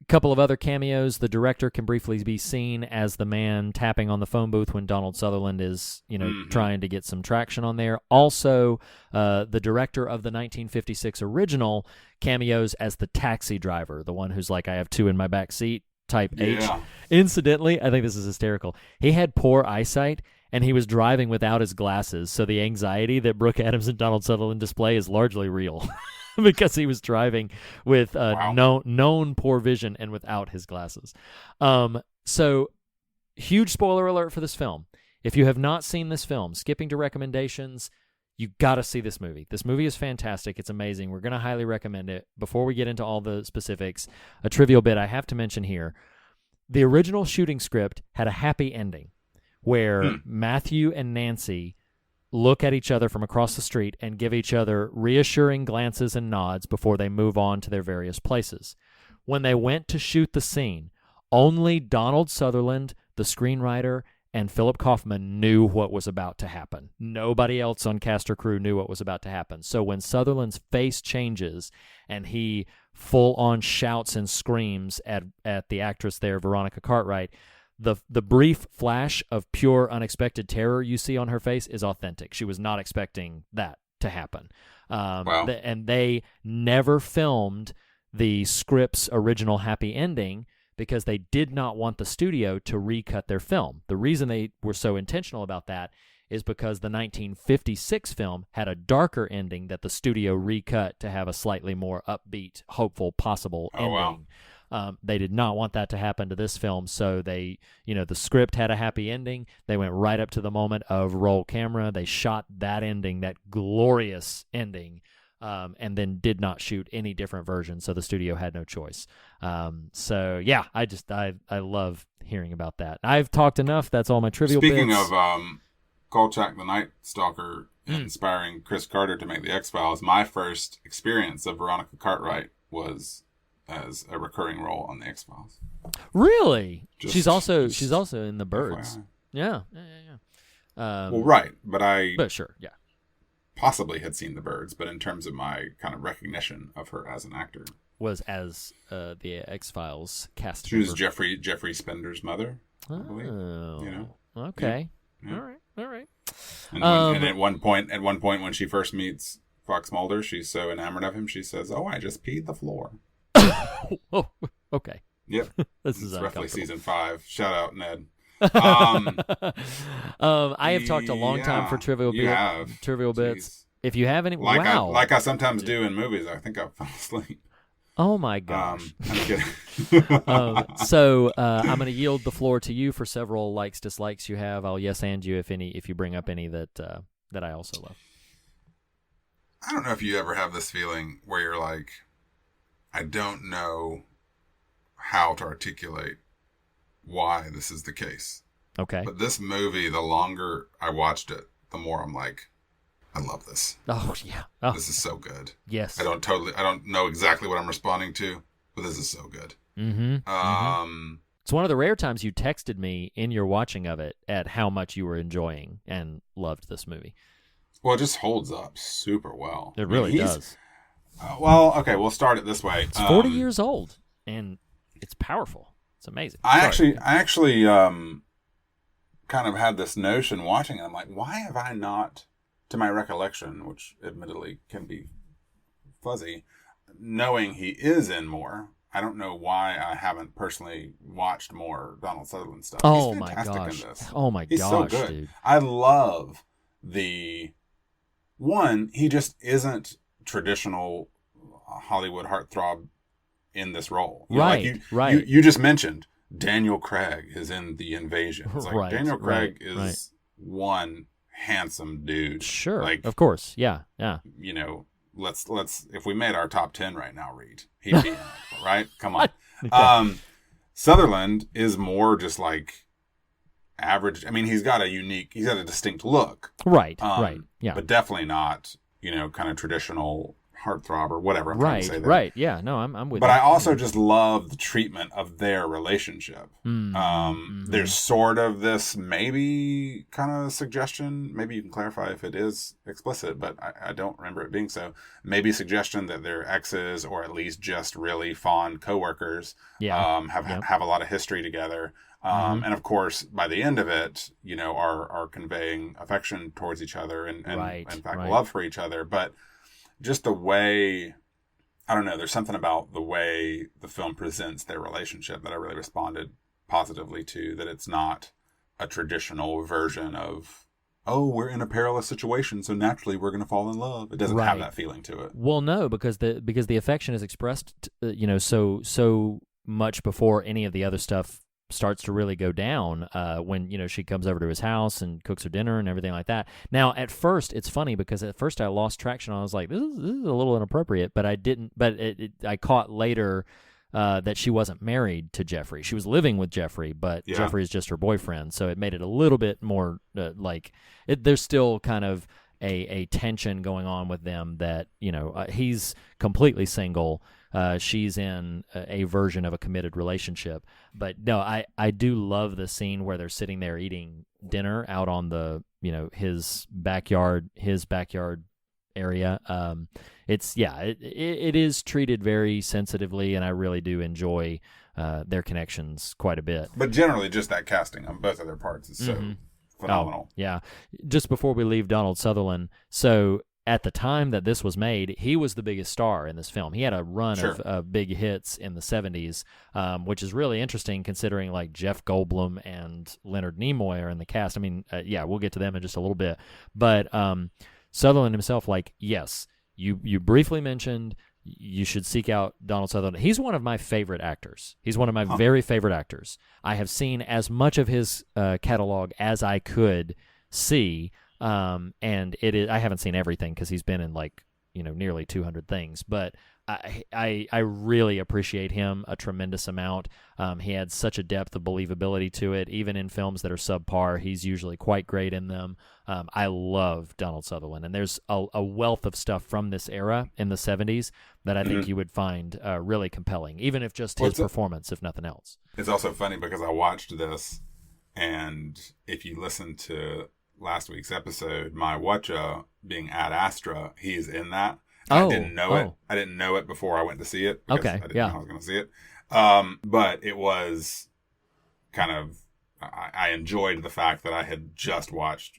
couple of other cameos. The director can briefly be seen as the man tapping on the phone booth when Donald Sutherland is, trying to get some traction on there. Also, the director of the 1956 original cameos as the taxi driver, the one who's like, I have two in my back seat, type H. Incidentally, I think this is hysterical. He had poor eyesight, and he was driving without his glasses, so the anxiety that Brooke Adams and Donald Sutherland display is largely real. Because he was driving with known poor vision and without his glasses. So, huge spoiler alert for this film. If you have not seen this film, skipping to recommendations, you got to see this movie. This movie is fantastic. It's amazing. We're going to highly recommend it. Before we get into all the specifics, a trivial bit I have to mention here. The original shooting script had a happy ending where Matthew and Nancy look at each other from across the street and give each other reassuring glances and nods before they move on to their various places. When they went to shoot the scene, only Donald Sutherland, the screenwriter, and Philip Kaufman knew what was about to happen. Nobody else on cast or crew knew what was about to happen. So when Sutherland's face changes and he full-on shouts and screams at the actress there, Veronica Cartwright, the brief flash of pure unexpected terror you see on her face is authentic. She was not expecting that to happen. And they never filmed the script's original happy ending because they did not want the studio to recut their film. The reason they were so intentional about that is because the 1956 film had a darker ending that the studio recut to have a slightly more upbeat, hopeful, possible ending. Wow. They did not want that to happen to this film, so they, the script had a happy ending. They went right up to the moment of roll camera. They shot that ending, that glorious ending, and then did not shoot any different version, so the studio had no choice. I love hearing about that. I've talked enough. That's all my trivial bits. Speaking of Kolchak the Night Stalker inspiring Chris Carter to make the X-Files, my first experience of Veronica Cartwright was as a recurring role on the X-Files. Really? She's also in The Birds. FYI. Yeah. But sure, yeah. Possibly had seen The Birds, but in terms of my kind of recognition of her as an actor, was as the X-Files cast. She was Jeffrey Spender's mother, I believe. Okay. Yeah. All right. And at one point when she first meets Fox Mulder, she's so enamored of him, she says, "Oh, I just peed the floor." Oh, okay. Yep. This is roughly season 5. Shout out, Ned. I have talked a long time for trivial bits. If you have any, like I sometimes do in movies, I think I fell asleep. Oh my gosh! I'm kidding. So I'm going to yield the floor to you for several likes, dislikes you have. I'll yes and you if you bring up any that I also love. I don't know if you ever have this feeling where you're like, I don't know how to articulate why this is the case. Okay. But this movie, the longer I watched it, the more I'm like, I love this. Oh, yeah. Oh. This is so good. Yes. I don't know exactly what I'm responding to, but this is so good. Mm-hmm. It's one of the rare times you texted me in your watching of it at how much you were enjoying and loved this movie. Well, it just holds up super well. It really does. We'll start it this way. It's 40 years old, and it's powerful. It's amazing. I actually kind of had this notion watching it. I'm like, why have I not, to my recollection, which admittedly can be fuzzy, knowing he is in more, I don't know why I haven't personally watched more Donald Sutherland stuff. Oh, He's my fantastic gosh. in this. Oh, my He's gosh, so good. dude. I love he just isn't traditional Hollywood heartthrob in this role. Right. You just mentioned Daniel Craig is in The Invasion. It's like Daniel Craig is one handsome dude. Sure. Of course. Yeah. Let's if we made our top 10 right now, Reed, he'd be in it, right? Come on. Okay. Sutherland is more just like average. I mean, he's got a distinct look. Right. Yeah. But definitely not, kind of traditional heartthrob or whatever I'm trying to say there. Right. Yeah. No, I'm with you. But I also just love the treatment of their relationship. There's sort of this maybe kind of suggestion, maybe you can clarify if it is explicit, but I don't remember it being so. Maybe suggestion that they're exes or at least just really fond coworkers. Have a lot of history together. And of course, by the end of it, are conveying affection towards each other and in fact, love for each other. But just the way, I don't know, there's something about the way the film presents their relationship that I really responded positively to, that it's not a traditional version of, oh, we're in a perilous situation, so naturally we're going to fall in love. It doesn't have that feeling to it. Well, no, because the affection is expressed, so much before any of the other stuff starts to really go down, when she comes over to his house and cooks her dinner and everything like that. Now, at first, it's funny because at first I lost traction. I was like, this is a little inappropriate, but I didn't. But I caught later that she wasn't married to Jeffrey. She was living with Jeffrey, but Jeffrey is just her boyfriend. So it made it a little bit more there's still kind of a tension going on with them that he's completely single. She's in a version of a committed relationship. But no, I do love the scene where they're sitting there eating dinner out on the, his backyard area. It is treated very sensitively, and I really do enjoy their connections quite a bit. But generally, just that casting on both of their parts is so phenomenal. Oh, yeah. Just before we leave Donald Sutherland, so at the time that this was made, he was the biggest star in this film. He had a run of big hits in the 70s, which is really interesting considering like Jeff Goldblum and Leonard Nimoy are in the cast. I mean, we'll get to them in just a little bit. But Sutherland himself, yes, you briefly mentioned you should seek out Donald Sutherland. He's one of my favorite actors. He's one of my very favorite actors. I have seen as much of his catalog as I could see. And I haven't seen everything because he's been in nearly 200 things, but I really appreciate him a tremendous amount. He had such a depth of believability to it. Even in films that are subpar, he's usually quite great in them. I love Donald Sutherland, and there's a wealth of stuff from this era in the 70s that I think you would find really compelling, even if just his performance, if nothing else. It's also funny because I watched this, and if you listen to last week's episode, my Whatcha being Ad Astra, he's in that. I didn't know it. I didn't know it before I went to see it. Okay, I didn't know I was going to see it. But it was kind of, I enjoyed the fact that I had just watched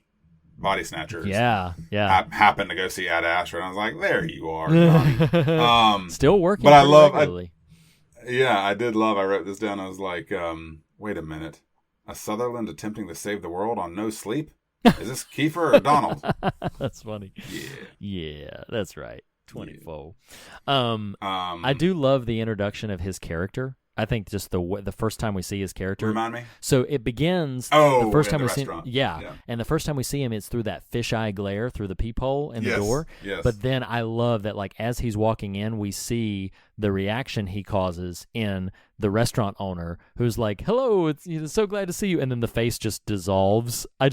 Body Snatchers. Yeah. Happened to go see Ad Astra, and I was like, there you are. Still working. But I love, I did love, I wrote this down. I was like, wait a minute. A Sutherland attempting to save the world on no sleep? Is this Kiefer or Donald? That's funny. Yeah, that's right. 24. I do love the introduction of his character. I think just the first time we see his character. Remind me. So it begins. Oh, the first time we see him. Yeah, and the first time we see him, it's through that fisheye glare through the peephole in the door. Yes. But then I love that, as he's walking in, we see the reaction he causes in the restaurant owner, who's like, "Hello, it's so glad to see you," and then the face just dissolves. I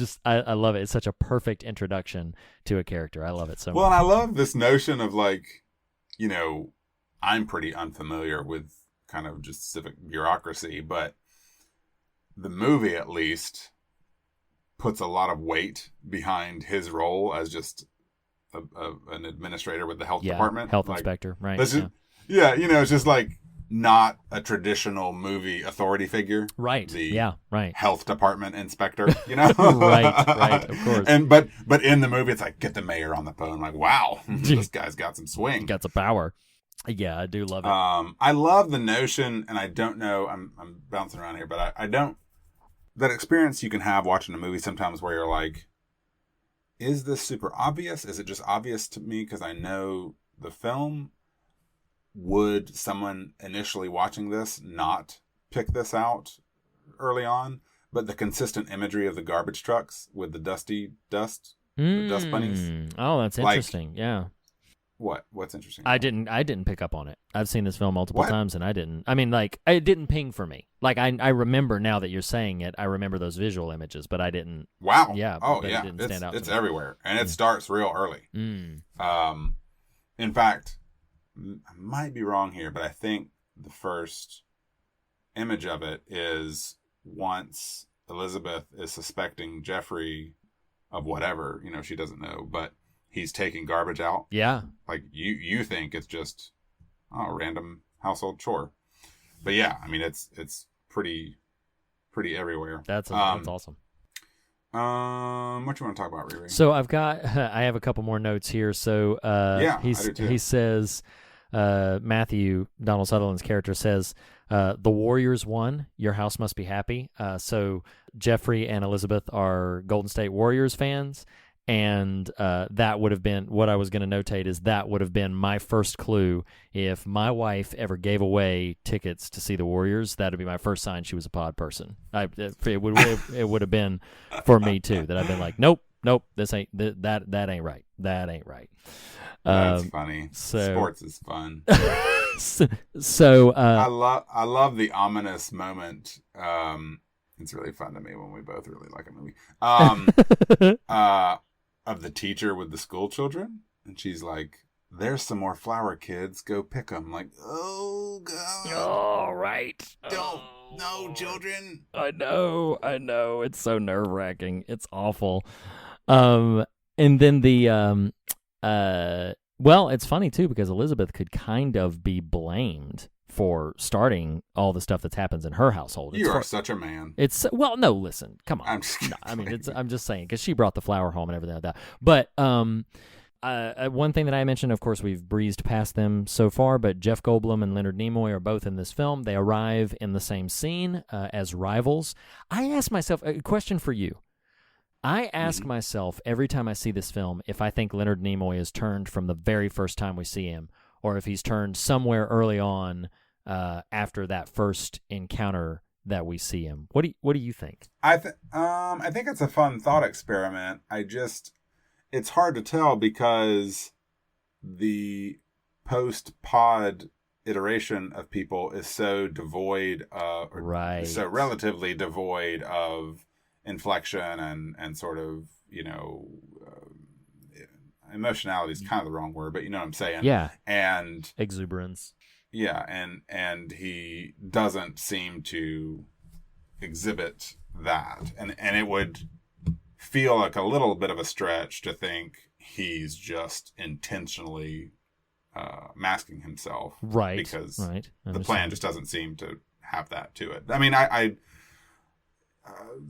love it. It's such a perfect introduction to a character. I love it so much. Well, and I love this notion of I'm pretty unfamiliar with kind of just civic bureaucracy, but the movie at least puts a lot of weight behind his role as just an administrator with the health department, health inspector, right? It's just not a traditional movie authority figure, right? Right. Health department inspector, right, of course. And but in the movie, it's get the mayor on the phone, wow, this guy's got some swing, got some power. Yeah, I do love it. I love the notion, and I don't know, I'm bouncing around here, but I don't, that experience you can have watching a movie sometimes where you're like, is this super obvious? Is it just obvious to me because I know the film? Would someone initially watching this not pick this out early on? But the consistent imagery of the garbage trucks with the the dust bunnies. Oh, that's interesting. Yeah. What's interesting? I didn't pick up on it. I've seen this film multiple times, and I didn't. I mean, it didn't ping for me. I remember now that you're saying it. I remember those visual images, but I didn't. Wow. Yeah. Oh, yeah. It didn't stand out. It's everywhere, and it starts real early. In fact, I might be wrong here, but I think the first image of it is once Elizabeth is suspecting Jeffrey of whatever, she doesn't know, but he's taking garbage out. Yeah. Like you think it's just a random household chore. But yeah, I mean it's pretty everywhere. That's awesome. What you want to talk about, Riri? So I have a couple more notes here. So I do too. he says, Matthew, Donald Sutherland's character says, the Warriors won, your house must be happy. So Jeffrey and Elizabeth are Golden State Warriors fans, and that would have been what I was going to notate. Is that would have been my first clue if my wife ever gave away tickets to see the Warriors. That would be my first sign she was a pod person. It would have been for me too. That I've been like, nope, this ain't that ain't right. That ain't right. That's funny. So, sports is fun. So I love the ominous moment. It's really fun to me when we both really like a movie. Of the teacher with the school children, and she's like, "There's some more flower, kids. Go pick them." Like, oh god. All right. No, children. I know. It's so nerve-wracking. It's awful. And then the well, it's funny too because Elizabeth could kind of be blamed for starting all the stuff that happens in her household. You are such a man. No, listen, come on. I'm just kidding. I mean, I'm just saying because she brought the flower home and everything like that. But one thing that I mentioned, of course, we've breezed past them so far, but Jeff Goldblum and Leonard Nimoy are both in this film. They arrive in the same scene as rivals. I ask myself a question for you. I ask myself every time I see this film if I think Leonard Nimoy is turned from the very first time we see him, or if he's turned somewhere early on after that first encounter that we see him. What do you think? I think it's a fun thought experiment. It's hard to tell because the post-pod iteration of people is so devoid right. So relatively devoid of inflection and sort of, emotionality is kind of the wrong word, but you know what I'm saying? Yeah. And exuberance. Yeah, and he doesn't seem to exhibit that. And it would feel like a little bit of a stretch to think he's just intentionally masking himself. Right. Because right. the plan just doesn't seem to have that to it. I mean, I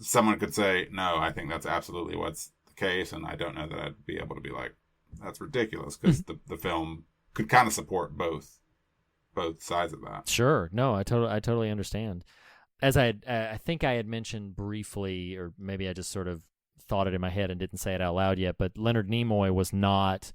someone could say, no, I think that's absolutely what's the case, and I don't know that I'd be able to be like, that's ridiculous, because the film could kind of support both sides of that. Sure. No, I totally understand. As I think I had mentioned briefly, or maybe I just sort of thought it in my head and didn't say it out loud yet, but Leonard Nimoy was not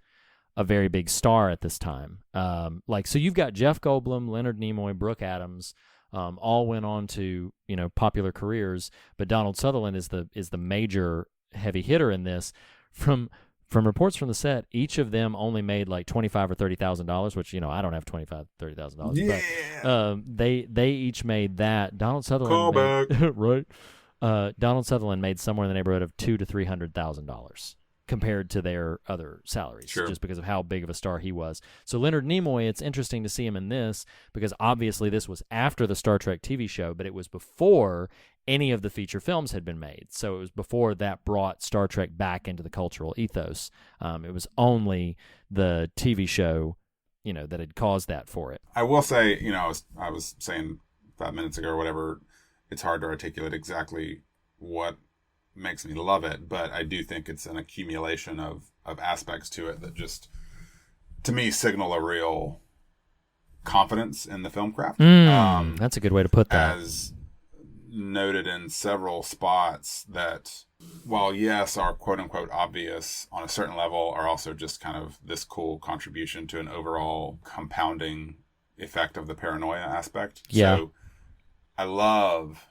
a very big star at this time. So you've got Jeff Goldblum, Leonard Nimoy, Brooke Adams, all went on to, popular careers, but Donald Sutherland is the major heavy hitter in this. From reports from the set, each of them only made like $25,000 or $30,000, which I don't have $25,000-$30,000. Yeah. But they each made that. Donald Sutherland Call back. right. Donald Sutherland made somewhere in the neighborhood of $200,000 to $300,000 compared to their other salaries, sure, just because of how big of a star he was. So Leonard Nimoy, it's interesting to see him in this because obviously this was after the Star Trek TV show, but it was before any of the feature films had been made. So it was before that brought Star Trek back into the cultural ethos. It was only the TV show, that had caused that for it. I will say, I was saying 5 minutes ago or whatever, it's hard to articulate exactly what makes me love it, but I do think it's an accumulation of aspects to it that just, to me, signal a real confidence in the film craft. That's a good way to put that. As noted in several spots that, while yes, are quote-unquote obvious on a certain level, are also just kind of this cool contribution to an overall compounding effect of the paranoia aspect. Yeah. So I love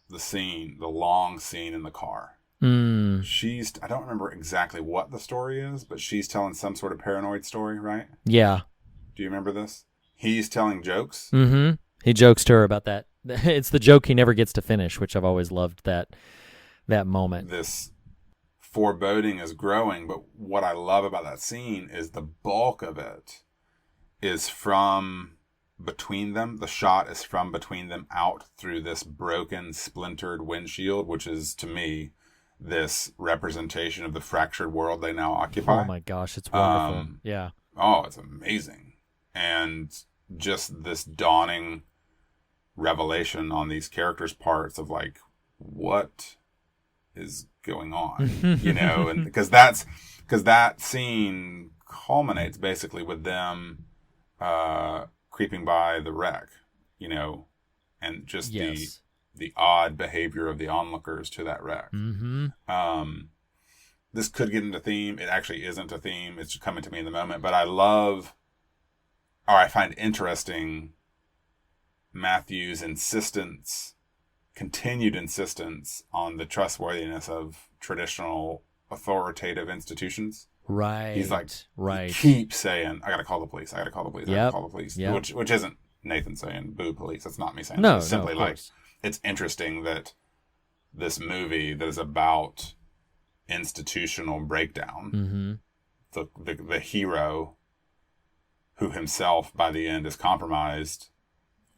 the long scene in the car. I don't remember exactly what the story is, but she's telling some sort of paranoid story, right? Yeah. Do you remember this? He's telling jokes. Mm-hmm. He jokes to her about that. It's the joke he never gets to finish, which I've always loved that moment. This foreboding is growing. But what I love about that scene is the bulk of it is from between them. The shot is from between them out through this broken, splintered windshield, which is, to me, this representation of the fractured world they now occupy. Oh my gosh, it's wonderful. Yeah. Oh, it's amazing. And just this dawning revelation on these characters' parts of like, what is going on? You know, and because that scene culminates basically with them creeping by the wreck, you know, and just the odd behavior of the onlookers to that wreck. This could get into theme. It actually isn't a theme. It's coming to me in the moment. But I find interesting Matthew's continued insistence on the trustworthiness of traditional authoritative institutions. Right. He's like, right. He keeps saying, I got to call the police. I got to call the police. I got to call the police. Yep. Which isn't Nathan saying, boo police. That's not me saying no, that. It's simply of like, course. it's interesting that this movie that is about institutional breakdown, the hero who himself by the end is compromised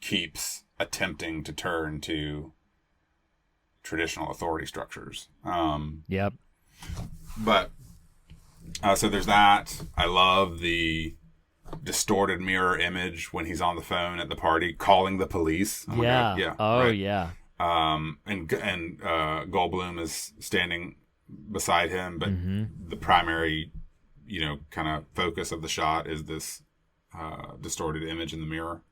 keeps attempting to turn to traditional authority structures. Yep. But so there's that. I love the distorted mirror image when he's on the phone at the party calling the police. Oh yeah. my God. Yeah. Oh right. yeah. And Goldblum is standing beside him, but the primary, you know, kind of focus of the shot is this distorted image in the mirror.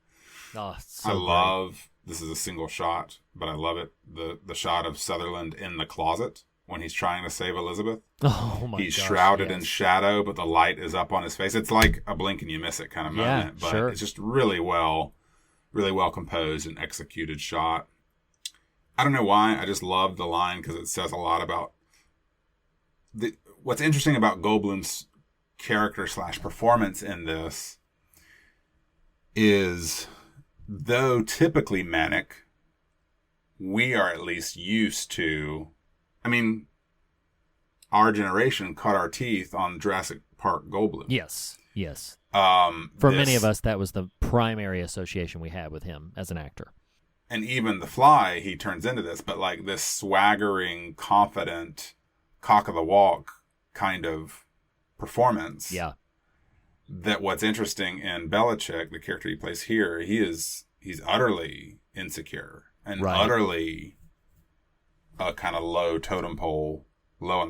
Oh, so I love, this is a single shot, but I love it. The shot of Sutherland in the closet when he's trying to save Elizabeth. Oh my He's gosh, shrouded yes. in shadow, but the light is up on his face. It's like a blink and you miss it kind of moment, but sure. It's just really well composed and executed shot. I don't know why. I just love the line because it says a lot about what's interesting about Goldblum's character / performance in this is, though typically manic, we are at least used to, I mean, our generation cut our teeth on Jurassic Park Goldblum. Yes. For many of us, that was the primary association we had with him as an actor. And even The Fly, he turns into this, but like this swaggering, confident, cock of the walk kind of performance. Yeah. That what's interesting in Belichick, the character he plays here, he's utterly insecure and utterly a kind of low on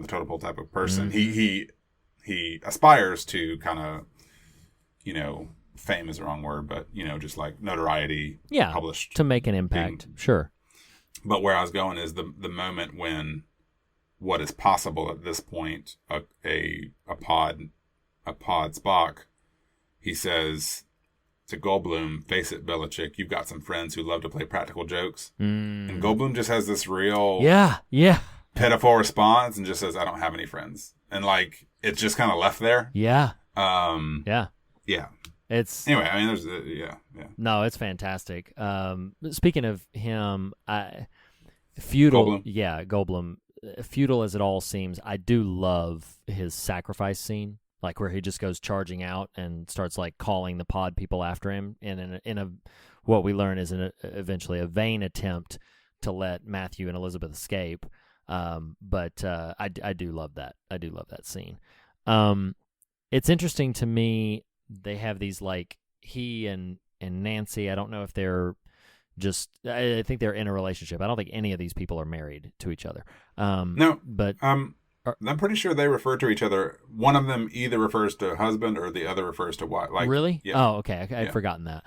the totem pole type of person. He aspires to kind of, you know, fame is the wrong word, but, you know, just like notoriety, published. To make an impact, sure. But where I was going is the moment when what is possible at this point, a pod Spock, he says to Goldblum, face it, Belichick, you've got some friends who love to play practical jokes. And Goldblum just has this real pitiful response and just says, I don't have any friends. And like, it's just kind of left there. Yeah. Yeah. It's anyway. I mean, there's No, it's fantastic. Speaking of him, futile. Goldblum. Yeah, Goldblum. Futile as it all seems, I do love his sacrifice scene, like where he just goes charging out and starts like calling the pod people after him, and in a what we learn is eventually a vain attempt to let Matthew and Elizabeth escape. But I do love that. I do love that scene. It's interesting to me. They have these like he and Nancy. I don't know if they're just. I think they're in a relationship. I don't think any of these people are married to each other. No, but I'm pretty sure they refer to each other. One of them either refers to husband or the other refers to wife. Like, really? Yeah. Oh, okay. I'd forgotten that.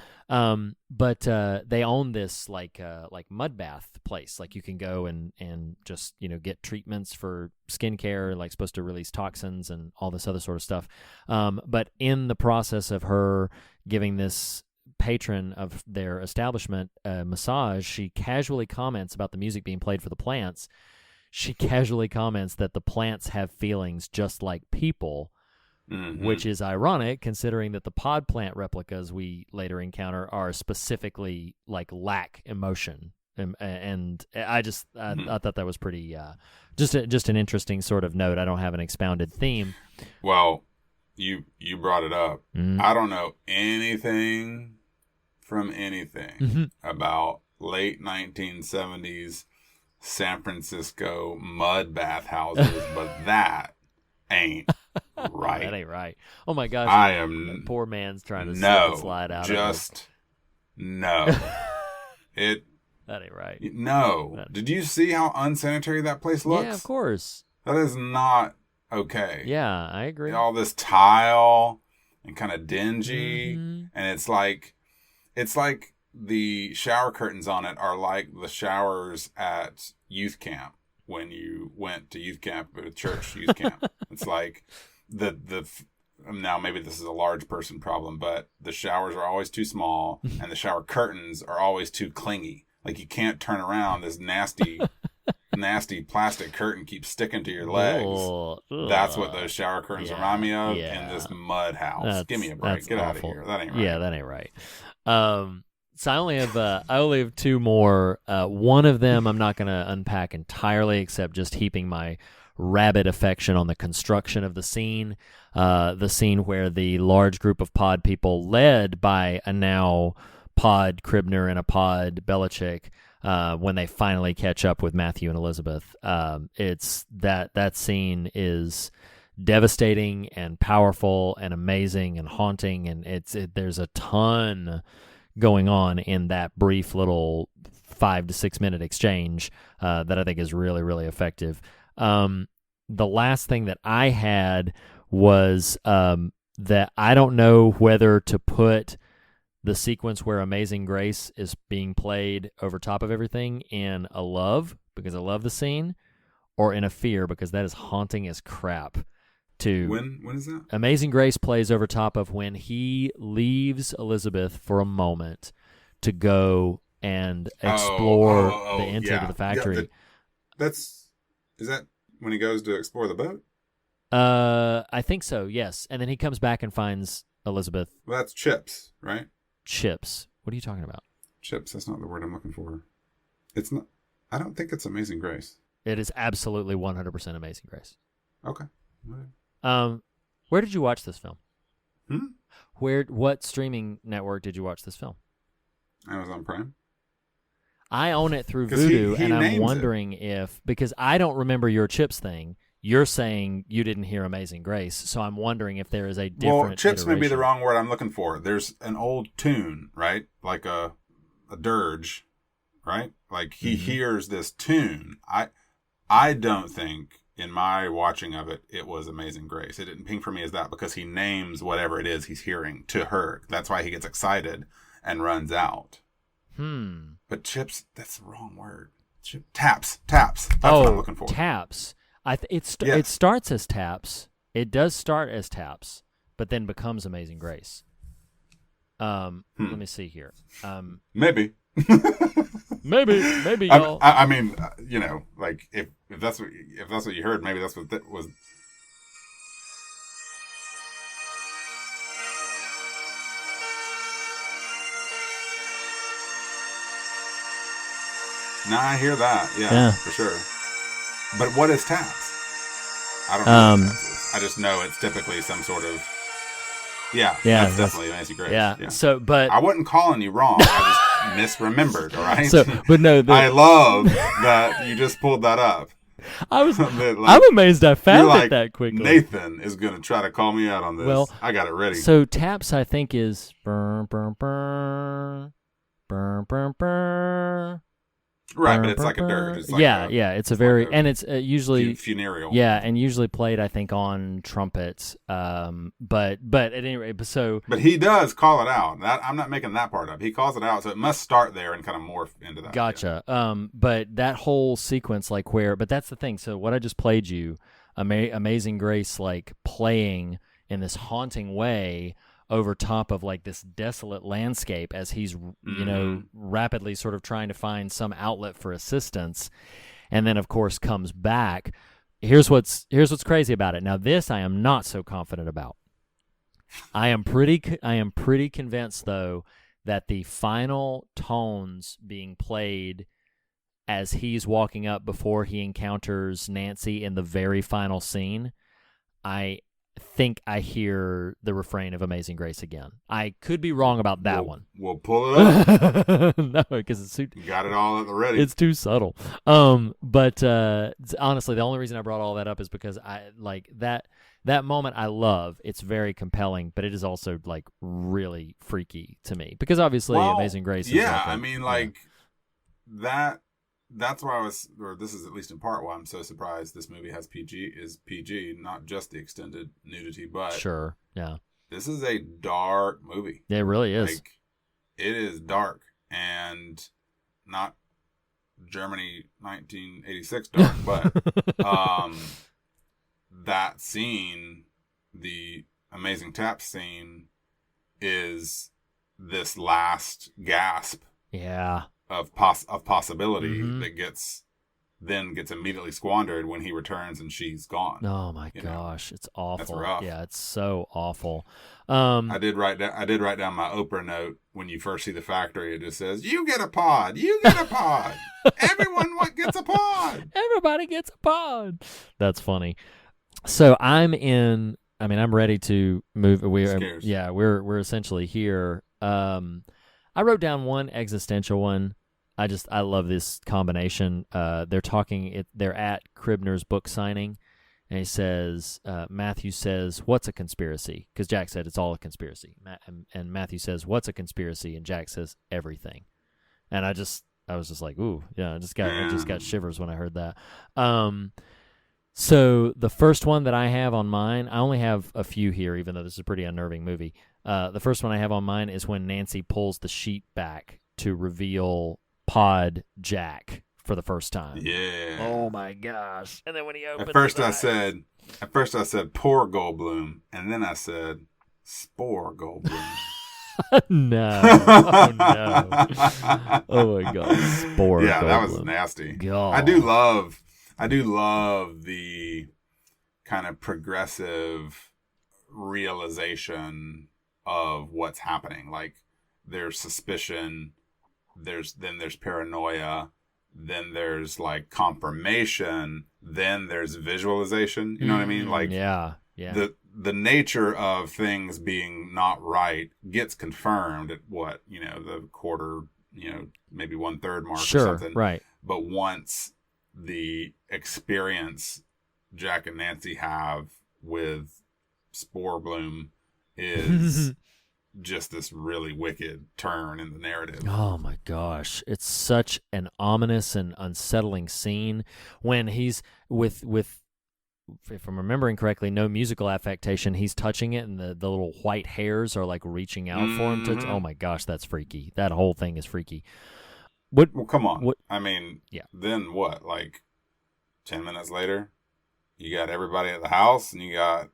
But they own this like mud bath place. Like you can go and just, you know, get treatments for skincare, like supposed to release toxins and all this other sort of stuff. But in the process of her giving this patron of their establishment a massage, she casually comments about the music being played for the plants. She casually comments that the plants have feelings just like people, which is ironic considering that the pod plant replicas we later encounter are specifically like lack emotion and I thought that was pretty just an interesting sort of note. I don't have an expounded theme. Well, you brought it up. Mm-hmm. I don't know anything from anything about late 1970s San Francisco mud bathhouses, but that ain't right. That ain't right. Oh my gosh! I am that poor man's trying to slip no and slide out. Just no. It that ain't right. No. Did you see how unsanitary that place looks? Yeah, of course. That is not okay. Yeah, I agree. All this tile and kind of dingy, and it's like the shower curtains on it are like the showers at youth camp when you went to youth camp at church youth camp. It's like now maybe this is a large person problem, but the showers are always too small and the shower curtains are always too clingy. Like you can't turn around. This nasty plastic curtain keeps sticking to your legs. That's what those shower curtains remind me of in this mud house. Give me a break. Get out of here. That ain't right. Yeah, that ain't right. So I only have two more. One of them I'm not going to unpack entirely, except just heaping my rabid affection on the construction of the scene. The scene where the large group of pod people, led by a now pod Cribner and a pod Belichick, when they finally catch up with Matthew and Elizabeth, it's that scene is devastating and powerful and amazing and haunting, and there's a ton going on in that brief little 5 to 6 minute exchange that I think is really, really effective. The last thing that I had was that I don't know whether to put the sequence where Amazing Grace is being played over top of everything in a love, because I love the scene, or in a fear, because that is haunting as crap. When is that? Amazing Grace plays over top of when he leaves Elizabeth for a moment to go and explore the inside of the factory. Is that when he goes to explore the boat? I think so, yes. And then he comes back and finds Elizabeth. Well, that's Chips, right? Chips. What are you talking about? Chips, that's not the word I'm looking for. It's not. I don't think it's Amazing Grace. It is absolutely 100% Amazing Grace. Okay. Where did you watch this film? Hmm? What streaming network did you watch this film? Amazon Prime. I own it through Vudu, he and I'm names wondering if, because I don't remember your Chips thing, you're saying you didn't hear Amazing Grace, so I'm wondering if there is a different Well, Chips may be iteration. the wrong word I'm looking for. There's an old tune, right? Like a dirge, right? Like he hears this tune. I don't think in my watching of it, it was Amazing Grace. It didn't ping for me as that because he names whatever it is he's hearing to her. That's why he gets excited and runs out. But Chips, that's the wrong word. Taps. That's what I'm looking for. Taps. It starts as Taps. It does start as Taps, but then becomes Amazing Grace. Let me see here. Maybe. maybe y'all. I mean, like if that's what you heard, maybe that's what that was. Nah, I hear that. Yeah, for sure. But what is Taps? I don't know what Taps is. I just know it's typically some sort of. Yeah, that's definitely Amazing Grace. Yeah. So, but I wasn't calling you wrong. I just misremembered. All right. So, but no, I love that you just pulled that up. I'm amazed I found it that quickly. Nathan is going to try to call me out on this. Well, I got it ready. So Taps, I think, is burn, burn, burn, burn, burn, burn. Right, but it's like a dirge. It's like it's a very, and it's usually funereal. Yeah, and usually played, I think, on trumpets. But at any rate, But he does call it out. I'm not making that part up. He calls it out, so it must start there and kind of morph into that. Gotcha. Yeah. But that whole sequence, like but that's the thing. So what I just played you, Amazing Grace, like playing in this haunting way over top of like this desolate landscape as he's rapidly sort of trying to find some outlet for assistance, and then of course comes back. Here's what's crazy about it. Now this I am not so confident about. I am pretty convinced though that the final tones being played as he's walking up before he encounters Nancy in the very final scene, I think I hear the refrain of Amazing Grace again. I could be wrong about that one. We'll pull it up. No, because it's too, You got it all at the ready. it's too subtle. But honestly, the only reason I brought all that up is because I like that moment. I love. It's very compelling, but it is also like really freaky to me because obviously Amazing Grace. Is Yeah, like I mean, like that. That's why or this is at least in part why I'm so surprised this movie has PG, not just the extended nudity, but sure, yeah, this is a dark movie. it really is. Like, it is dark and not Germany 1986 dark, but that scene, the Amazing Tap scene, is this last gasp. Yeah. Of possibility Mm-hmm. that gets immediately squandered when he returns and she's gone. Oh my gosh, it's awful. That's rough. Yeah, it's so awful. I did write down my Oprah note when you first see the factory. It just says, "You get a pod. You get a pod. Everyone gets a pod. Everybody gets a pod." That's funny. So I'm ready to move. We're essentially here. I wrote down one existential one. I love this combination. They're at Cribner's book signing, and he says, Matthew says, "What's a conspiracy?" Because Jack said it's all a conspiracy. And Matthew says, "What's a conspiracy?" And Jack says, "Everything." And I was just like, ooh, yeah, I just got shivers when I heard that. So the first one that I have on mine, I only have a few here, even though this is a pretty unnerving movie. The first one I have on mine is when Nancy pulls the sheet back to reveal Pod Jack for the first time. Yeah. Oh my gosh! And then when he opens, At first I said, "Poor Goldblum," and then I said, "Spore Goldblum." No. Oh no. Oh my god. Spore. Yeah, Goldblum. that was nasty. God. I do love the kind of progressive realization of what's happening. Like, there's suspicion, there's paranoia, then there's like confirmation, then there's visualization. You know what I mean? Like, yeah. The nature of things being not right gets confirmed at the quarter, maybe 1/3 mark or something. Right. But once the experience Jack and Nancy have with Spore Bloom is just this really wicked turn in the narrative. Oh my gosh. It's such an ominous and unsettling scene when he's with if I'm remembering correctly, no musical affectation. He's touching it, and the little white hairs are like reaching out for him to. Oh my gosh, that's freaky. That whole thing is freaky. Well, come on. I mean, yeah. Then what? Like 10 minutes later, you got everybody at the house, and you got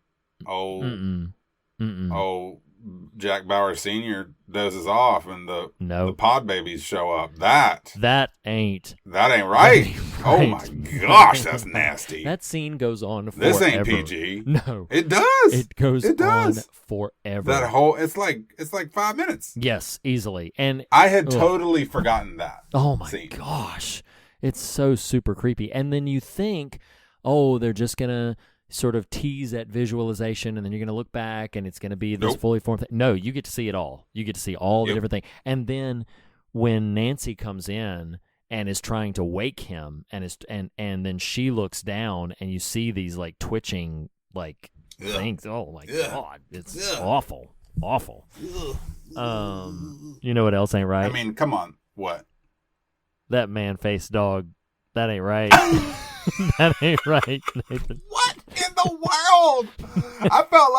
Jack Bauer Sr. dozes off, and the pod babies show up. That ain't right. Oh my gosh, that's nasty. That scene goes on forever. This ain't PG. No, it does. It goes on forever. That whole it's like 5 minutes. Yes, easily. And I had totally forgotten that. Oh my scene. gosh, it's so super creepy. And then you think, oh, they're just gonna sort of tease at visualization, and then you're going to look back and it's going to be this fully formed thing. No, you get to see it all. You get to see all the different things. And then when Nancy comes in and is trying to wake him, and then she looks down, and you see these like twitching like things. Oh my god, it's awful. You know what else ain't right? I mean, come on, what? That man-faced dog. That ain't right. That ain't right, Nathan. What in the world? I felt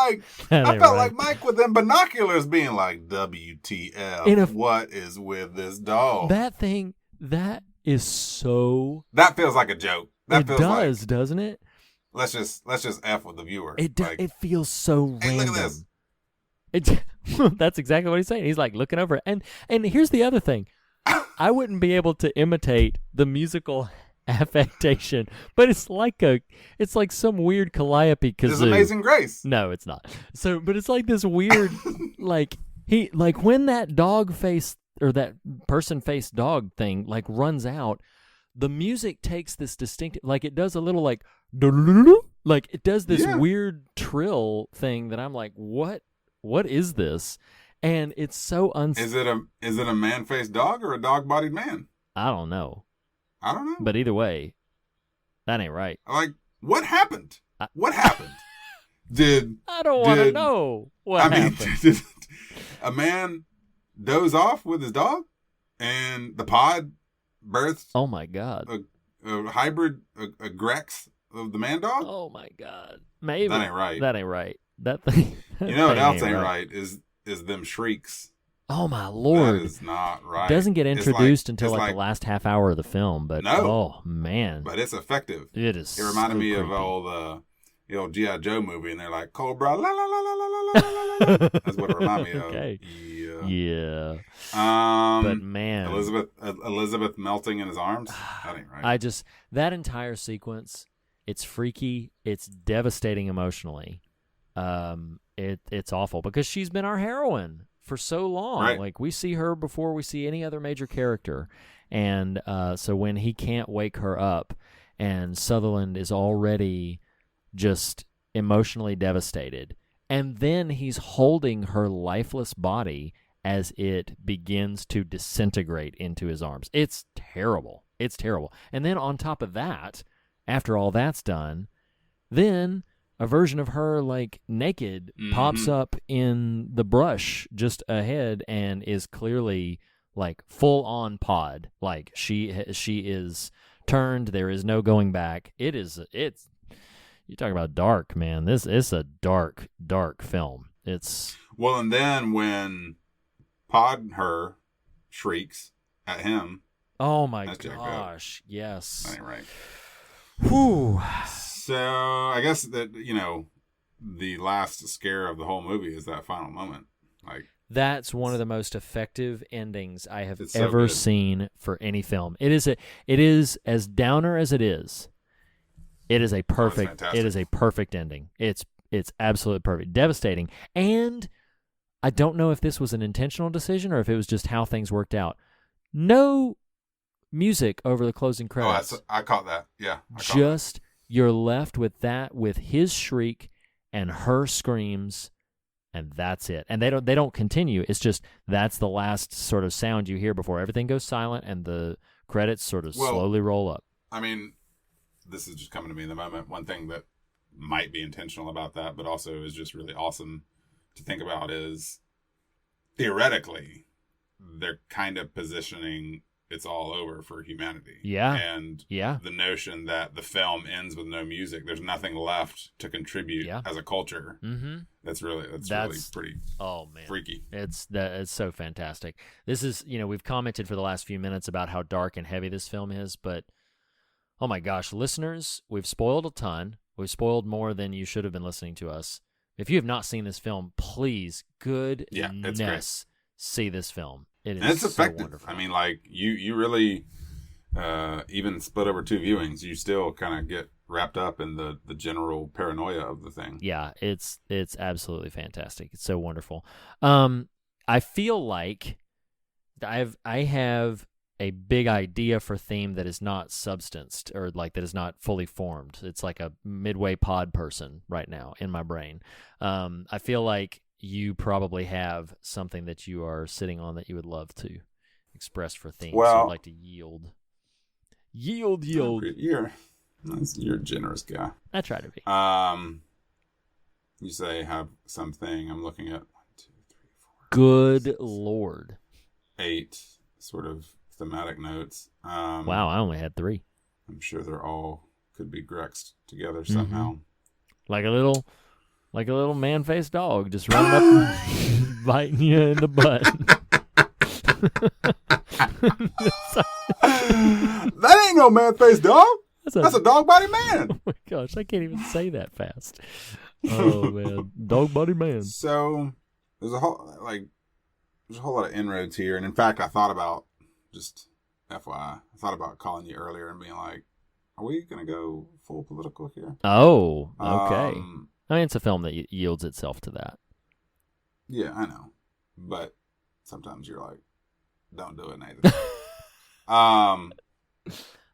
like Mike with them binoculars being like, WTF, what is with this dog? That thing, that is so... That feels like a joke. It does, doesn't it? Let's just F with the viewer. It feels so hey, random. Look at this. That's exactly what he's saying. He's like looking over. And here's the other thing. I wouldn't be able to imitate the musical affectation, but it's like some weird calliope kazoo. It's Amazing Grace. No, it's not. So, but it's like this weird, like when that dog face or that person face dog thing like runs out, the music takes this distinctive, like it does a little like it does this weird trill thing that I'm like, what is this? And it's so Is it a man-faced dog or a dog-bodied man? I don't know. But But either way, that ain't right. like, what happened? What happened? I don't want to know what happened. Did a man doze off with his dog, and the pod birthed Oh my God. a hybrid, a Grex of the man dog? Oh my God. Maybe. That ain't right. That ain't right. That thing. You know what else ain't right is them shrieks. Oh my Lord. That is not right. Doesn't get introduced until it's like the last half hour of the film, but oh man. But it's effective. It is. It reminded so me creepy. of the old G.I. Joe movie, and they're like, Cobra, la la la la la la la la. That's what it reminded me of. Okay. Yeah. But man, Elizabeth melting in his arms. That ain't right. That entire sequence, it's freaky. It's devastating emotionally. It's awful because she's been our heroine for so long. Right. Like we see her before we see any other major character, and so when he can't wake her up, and Sutherland is already just emotionally devastated, and then he's holding her lifeless body as it begins to disintegrate into his arms. It's terrible. It's terrible. And then on top of that, after all that's done, then a version of her like naked pops up in the brush just ahead and is clearly like full on pod. Like she is turned. There is no going back. It's you talk about dark, man. This is a dark film. It's well, and then when her shrieks at him. Oh my gosh! Yes, that ain't right. Whew. So I guess that the last scare of the whole movie is that final moment. Like that's one of the most effective endings I have so ever good. seen for any film. It is as downer as it is. It is a perfect. It is a perfect ending. It's absolutely perfect, devastating, and I don't know if this was an intentional decision or if it was just how things worked out. No music over the closing credits. Oh, I caught that. Yeah. Just you're left with that, with his shriek and her screams, and that's it. And they don't continue. It's just that's the last sort of sound you hear before everything goes silent and the credits sort of slowly roll up. I mean, this is just coming to me in the moment. One thing that might be intentional about that, but also is just really awesome to think about is theoretically they're kind of positioning it's all over for humanity. Yeah. And the notion that the film ends with no music, there's nothing left to contribute as a culture. Mm-hmm. That's really pretty freaky. It's so fantastic. This is, we've commented for the last few minutes about how dark and heavy this film is, but oh my gosh, listeners, we've spoiled a ton. We've spoiled more than you should have been listening to us. If you have not seen this film, please, goodness, see this film. It is and it's so effective. Wonderful. I mean, like you really, even split over two viewings, you still kind of get wrapped up in the general paranoia of the thing. Yeah, it's absolutely fantastic. It's so wonderful. I feel like I have a big idea for theme that is not substanced or like that is not fully formed. It's like a midway pod person right now in my brain. I feel like you probably have something that you are sitting on that you would love to express for theme. Well, so I'd like to yield. You're a generous guy. I try to be. You say have something. I'm looking at 1, 2, 3, 4. Good Lord. 8 sort of thematic notes. Wow, I only had 3. I'm sure they're all could be grexed together somehow. Like a little man-faced dog just running up and biting you in the butt. That ain't no man-faced dog. That's a dog-body man. Oh my gosh, I can't even say that fast. Oh man, dog-body man. So there's a whole lot of inroads here, and in fact, I thought about just FYI, I thought about calling you earlier and being like, "Are we gonna go full political here?" Oh, okay. I mean, it's a film that yields itself to that. Yeah, I know, but sometimes you're like, "Don't do it, Nathan."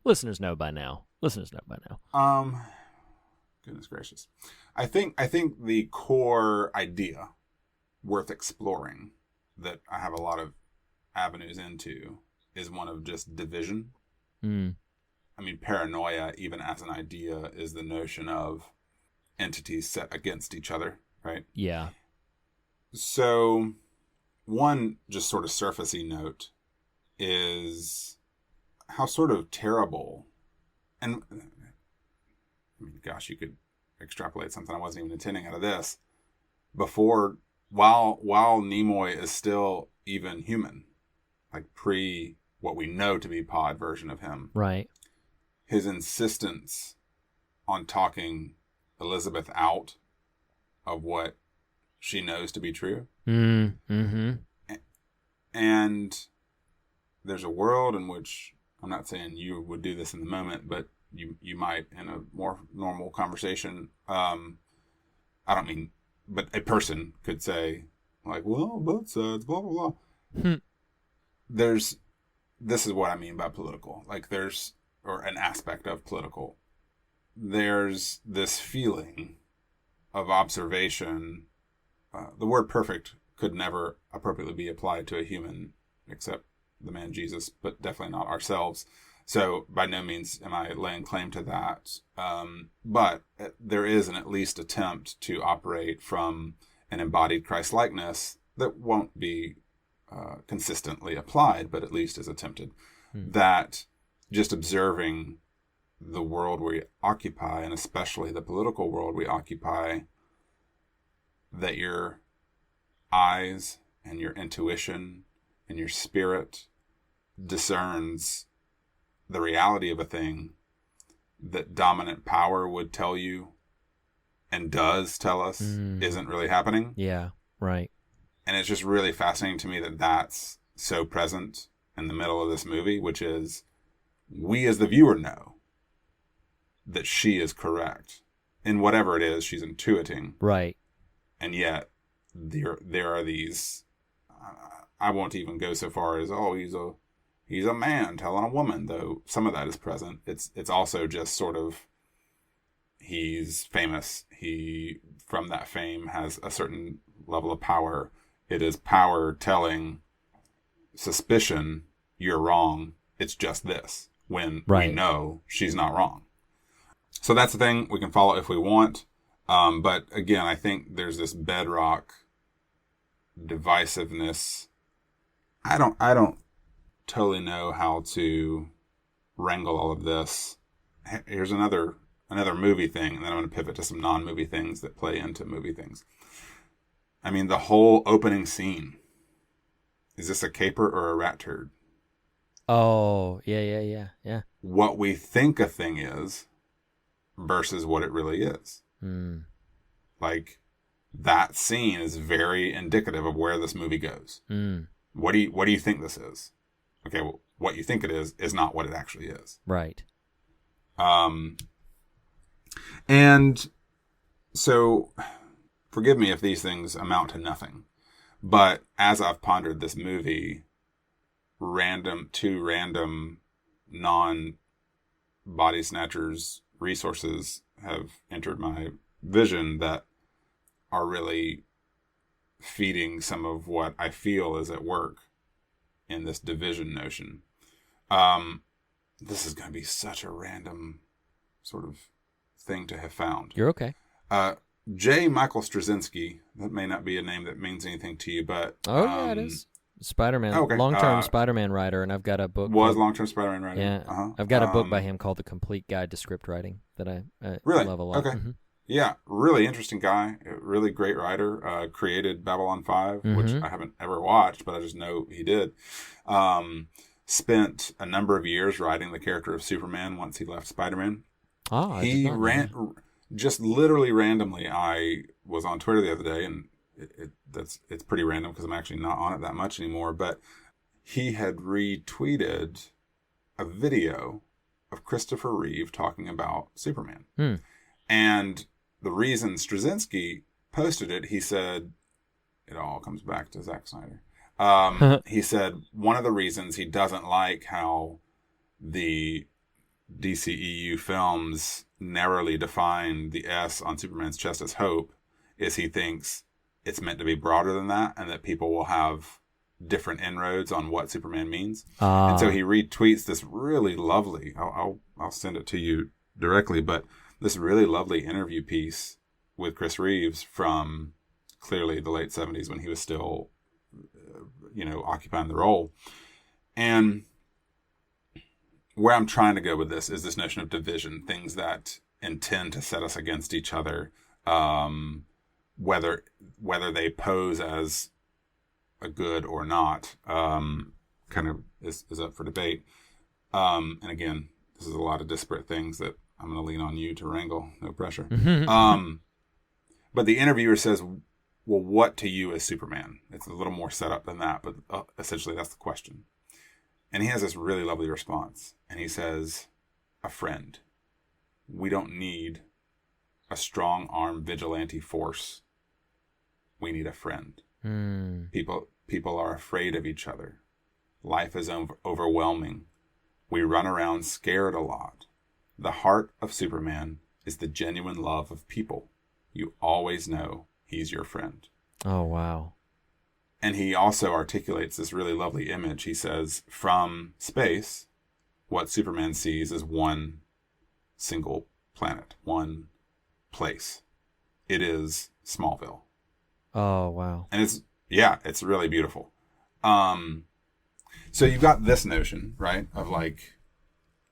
Listeners know by now. Goodness gracious. I think the core idea worth exploring that I have a lot of avenues into is one of just division. Mm. I mean, paranoia, even as an idea, is the notion of entities set against each other, right? Yeah. So, one just sort of surfacey note is how sort of terrible, and I mean, gosh, you could extrapolate something I wasn't even intending out of this. While Nimoy is still even human, like pre what we know to be Pod version of him, right? His insistence on talking Elizabeth out of what she knows to be true. Mm-hmm. And there's a world in which, I'm not saying you would do this in the moment, but you might in a more normal conversation. I don't mean, but a person could say, like, well, both sides, blah, blah, blah. This is what I mean by political. Like or an aspect of political. There's this feeling of observation. The word perfect could never appropriately be applied to a human except the man Jesus, but definitely not ourselves. So by no means am I laying claim to that. But there is an at least attempt to operate from an embodied Christ-likeness that won't be consistently applied, but at least is attempted. That just observing the world we occupy, and especially the political world we occupy, that your eyes and your intuition and your spirit discerns the reality of a thing that dominant power would tell you and does tell us isn't really happening. Yeah, right. And it's just really fascinating to me that that's so present in the middle of this movie, which is we as the viewer know that she is correct in whatever it is she's intuiting. Right. And yet there are these, I won't even go so far as, oh, he's a man telling a woman, though some of that is present. It's also just sort of, he's famous. He, from that fame, has a certain level of power. It is power telling suspicion, you're wrong. It's just this, when we know she's not wrong. So that's the thing. We can follow if we want. But again, I think there's this bedrock divisiveness. I don't totally know how to wrangle all of this. Here's another movie thing, and then I'm going to pivot to some non-movie things that play into movie things. I mean, the whole opening scene. Is this a caper or a rat turd? Oh, yeah. What we think a thing is versus what it really is. Like, that scene is very indicative of where this movie goes. What do you think this is? Okay, well, what you think it is not what it actually is. Right. And so, forgive me if these things amount to nothing, but as I've pondered this movie, two random non-body snatchers resources have entered my vision that are really feeding some of what I feel is at work in this division notion. This is going to be such a random sort of thing to have found. You're okay. J. Michael Straczynski, that may not be a name that means anything to you, but... Oh, yeah, it is. Spider-Man, okay. Long-term Spider-Man writer, and I've got a book... Long-term Spider-Man writer. Yeah, I've got a book by him called The Complete Guide to Script Writing that I really love a lot. Okay. Yeah, really interesting guy, really great writer, created Babylon 5, which I haven't ever watched, but I just know he did. Spent a number of years writing the character of Superman once he left Spider-Man. Oh, he ran... Just literally randomly, I was on Twitter the other day, and it's pretty random because I'm actually not on it that much anymore, but he had retweeted a video of Christopher Reeve talking about Superman. And the reason Straczynski posted it, he said, it all comes back to Zack Snyder. He said one of the reasons he doesn't like how the DCEU films narrowly define the S on Superman's chest as hope is he thinks it's meant to be broader than that, and that people will have different inroads on what Superman means. And so he retweets this really lovely, I'll send it to you directly, but this really lovely interview piece with Chris Reeves from clearly the late 70s when he was still, occupying the role. And where I'm trying to go with this is this notion of division, things that intend to set us against each other, whether they pose as a good or not, kind of is up for debate. And again, this is a lot of disparate things that I'm going to lean on you to wrangle. No pressure. But the interviewer says, well, what to you is Superman? It's a little more set up than that, but essentially that's the question. And he has this really lovely response. And he says, a friend. We don't need a strong arm vigilante force. We need a friend. People are afraid of each other. Life is overwhelming. We run around scared a lot. The heart of Superman is the genuine love of people. You always know he's your friend. Oh, wow. And he also articulates this really lovely image. He says, from space, what Superman sees is one single planet, one place. It is Smallville. Oh, wow. And it's really beautiful. So you've got this notion, right, of like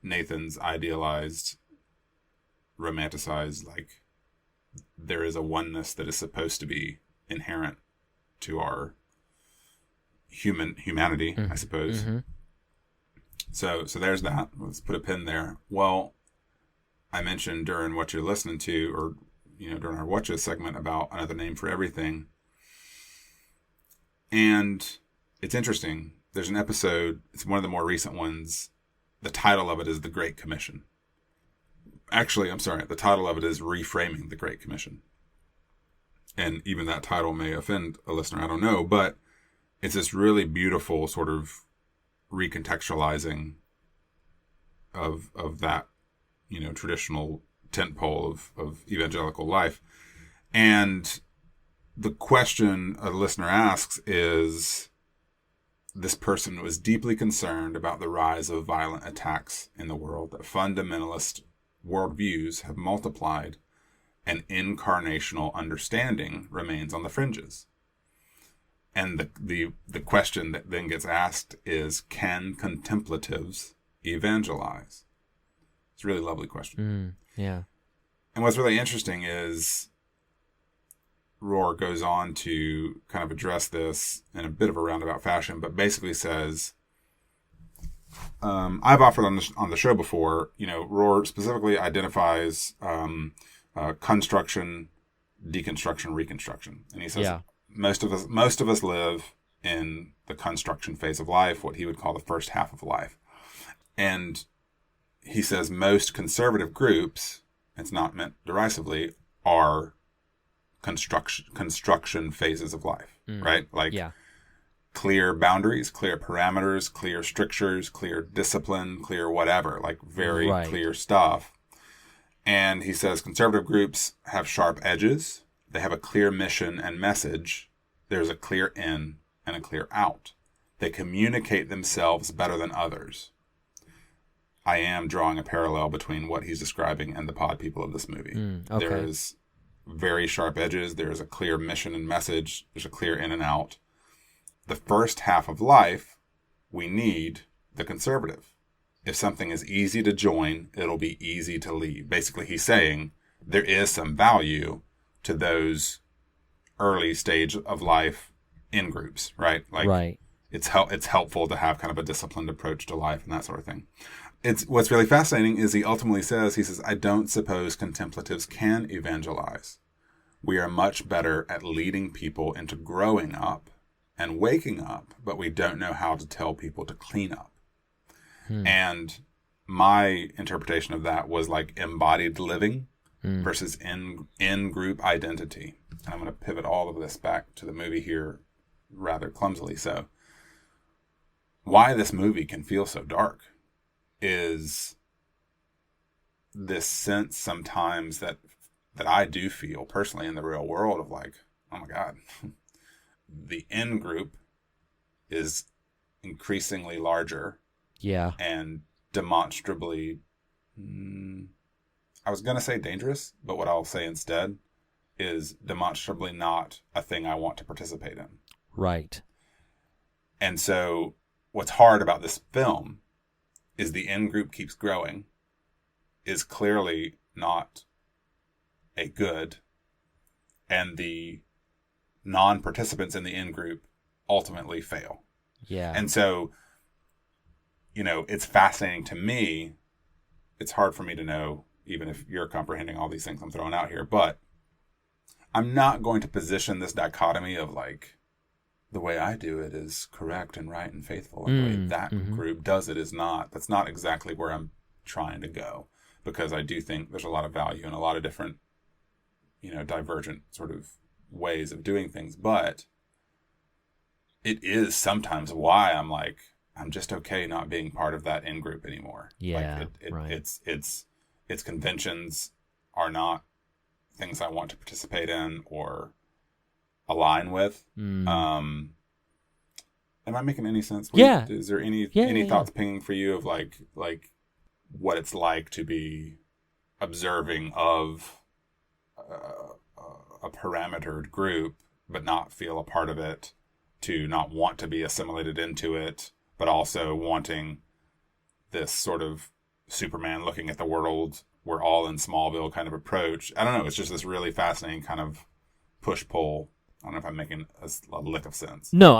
Nathan's idealized, romanticized, like there is a oneness that is supposed to be inherent to our humanity, I suppose. So there's that. Let's put a pin there. Well, I mentioned during what you're listening to, or during our Whatcha segment, about another name for everything. And it's interesting. There's an episode, it's one of the more recent ones. The title of it is The Great Commission. Actually, I'm sorry, the title of it is Reframing the Great Commission. And even that title may offend a listener, I don't know, but it's this really beautiful sort of recontextualizing of that, traditional tentpole of evangelical life. And the question a listener asks is, this person was deeply concerned about the rise of violent attacks in the world, that fundamentalist worldviews have multiplied and incarnational understanding remains on the fringes. And the question that then gets asked is, can contemplatives evangelize? It's a really lovely question. Yeah. And what's really interesting is Rohr goes on to kind of address this in a bit of a roundabout fashion, but basically says, I've offered on the show before, Rohr specifically identifies construction, deconstruction, reconstruction. And he says, most of us live in the construction phase of life, what he would call the first half of life. And he says most conservative groups, it's not meant derisively, are construction phases of life, right? Like clear boundaries, clear parameters, clear strictures, clear discipline, clear whatever, like very clear stuff. And he says conservative groups have sharp edges. They have a clear mission and message. There's a clear in and a clear out. They communicate themselves better than others. I am drawing a parallel between what he's describing and the pod people of this movie. Okay. There's very sharp edges. There's a clear mission and message. There's a clear in and out. The first half of life, we need the conservative. If something is easy to join, it'll be easy to leave. Basically, he's saying there is some value to those early stage of life in groups, right? Like it's helpful to have kind of a disciplined approach to life and that sort of thing. What's really fascinating is he ultimately says, I don't suppose contemplatives can evangelize. We are much better at leading people into growing up and waking up, but we don't know how to tell people to clean up. And my interpretation of that was like embodied living versus in-group identity. And I'm going to pivot all of this back to the movie here rather clumsily. So why this movie can feel so dark is this sense sometimes that I do feel personally in the real world of like, oh my God, the in group is increasingly larger. Yeah. And demonstrably, I was going to say dangerous, but what I'll say instead is demonstrably not a thing I want to participate in. Right. And so what's hard about this film is the in group keeps growing, is clearly not a good, and the non-participants in the in group ultimately fail. Yeah. And so, you know, it's fascinating to me. It's hard for me to know, even if you're comprehending all these things I'm throwing out here, but I'm not going to position this dichotomy of like, the way I do it is correct and right and faithful, and the way that group does it is not. That's not exactly where I'm trying to go, because I do think there's a lot of value in a lot of different, you know, divergent sort of ways of doing things. But it is sometimes why I'm like, I'm just okay not being part of that in group anymore. Yeah, like right. Its conventions are not things I want to participate in or align with. Am I making any sense? Yeah. Is there any thoughts pinging for you of like what it's like to be observing of a parametered group but not feel a part of it, to not want to be assimilated into it, but also wanting this sort of Superman looking at the world, we're all in Smallville kind of approach? I don't know. It's just this really fascinating kind of push-pull. I don't know if I'm making a lick of sense. No,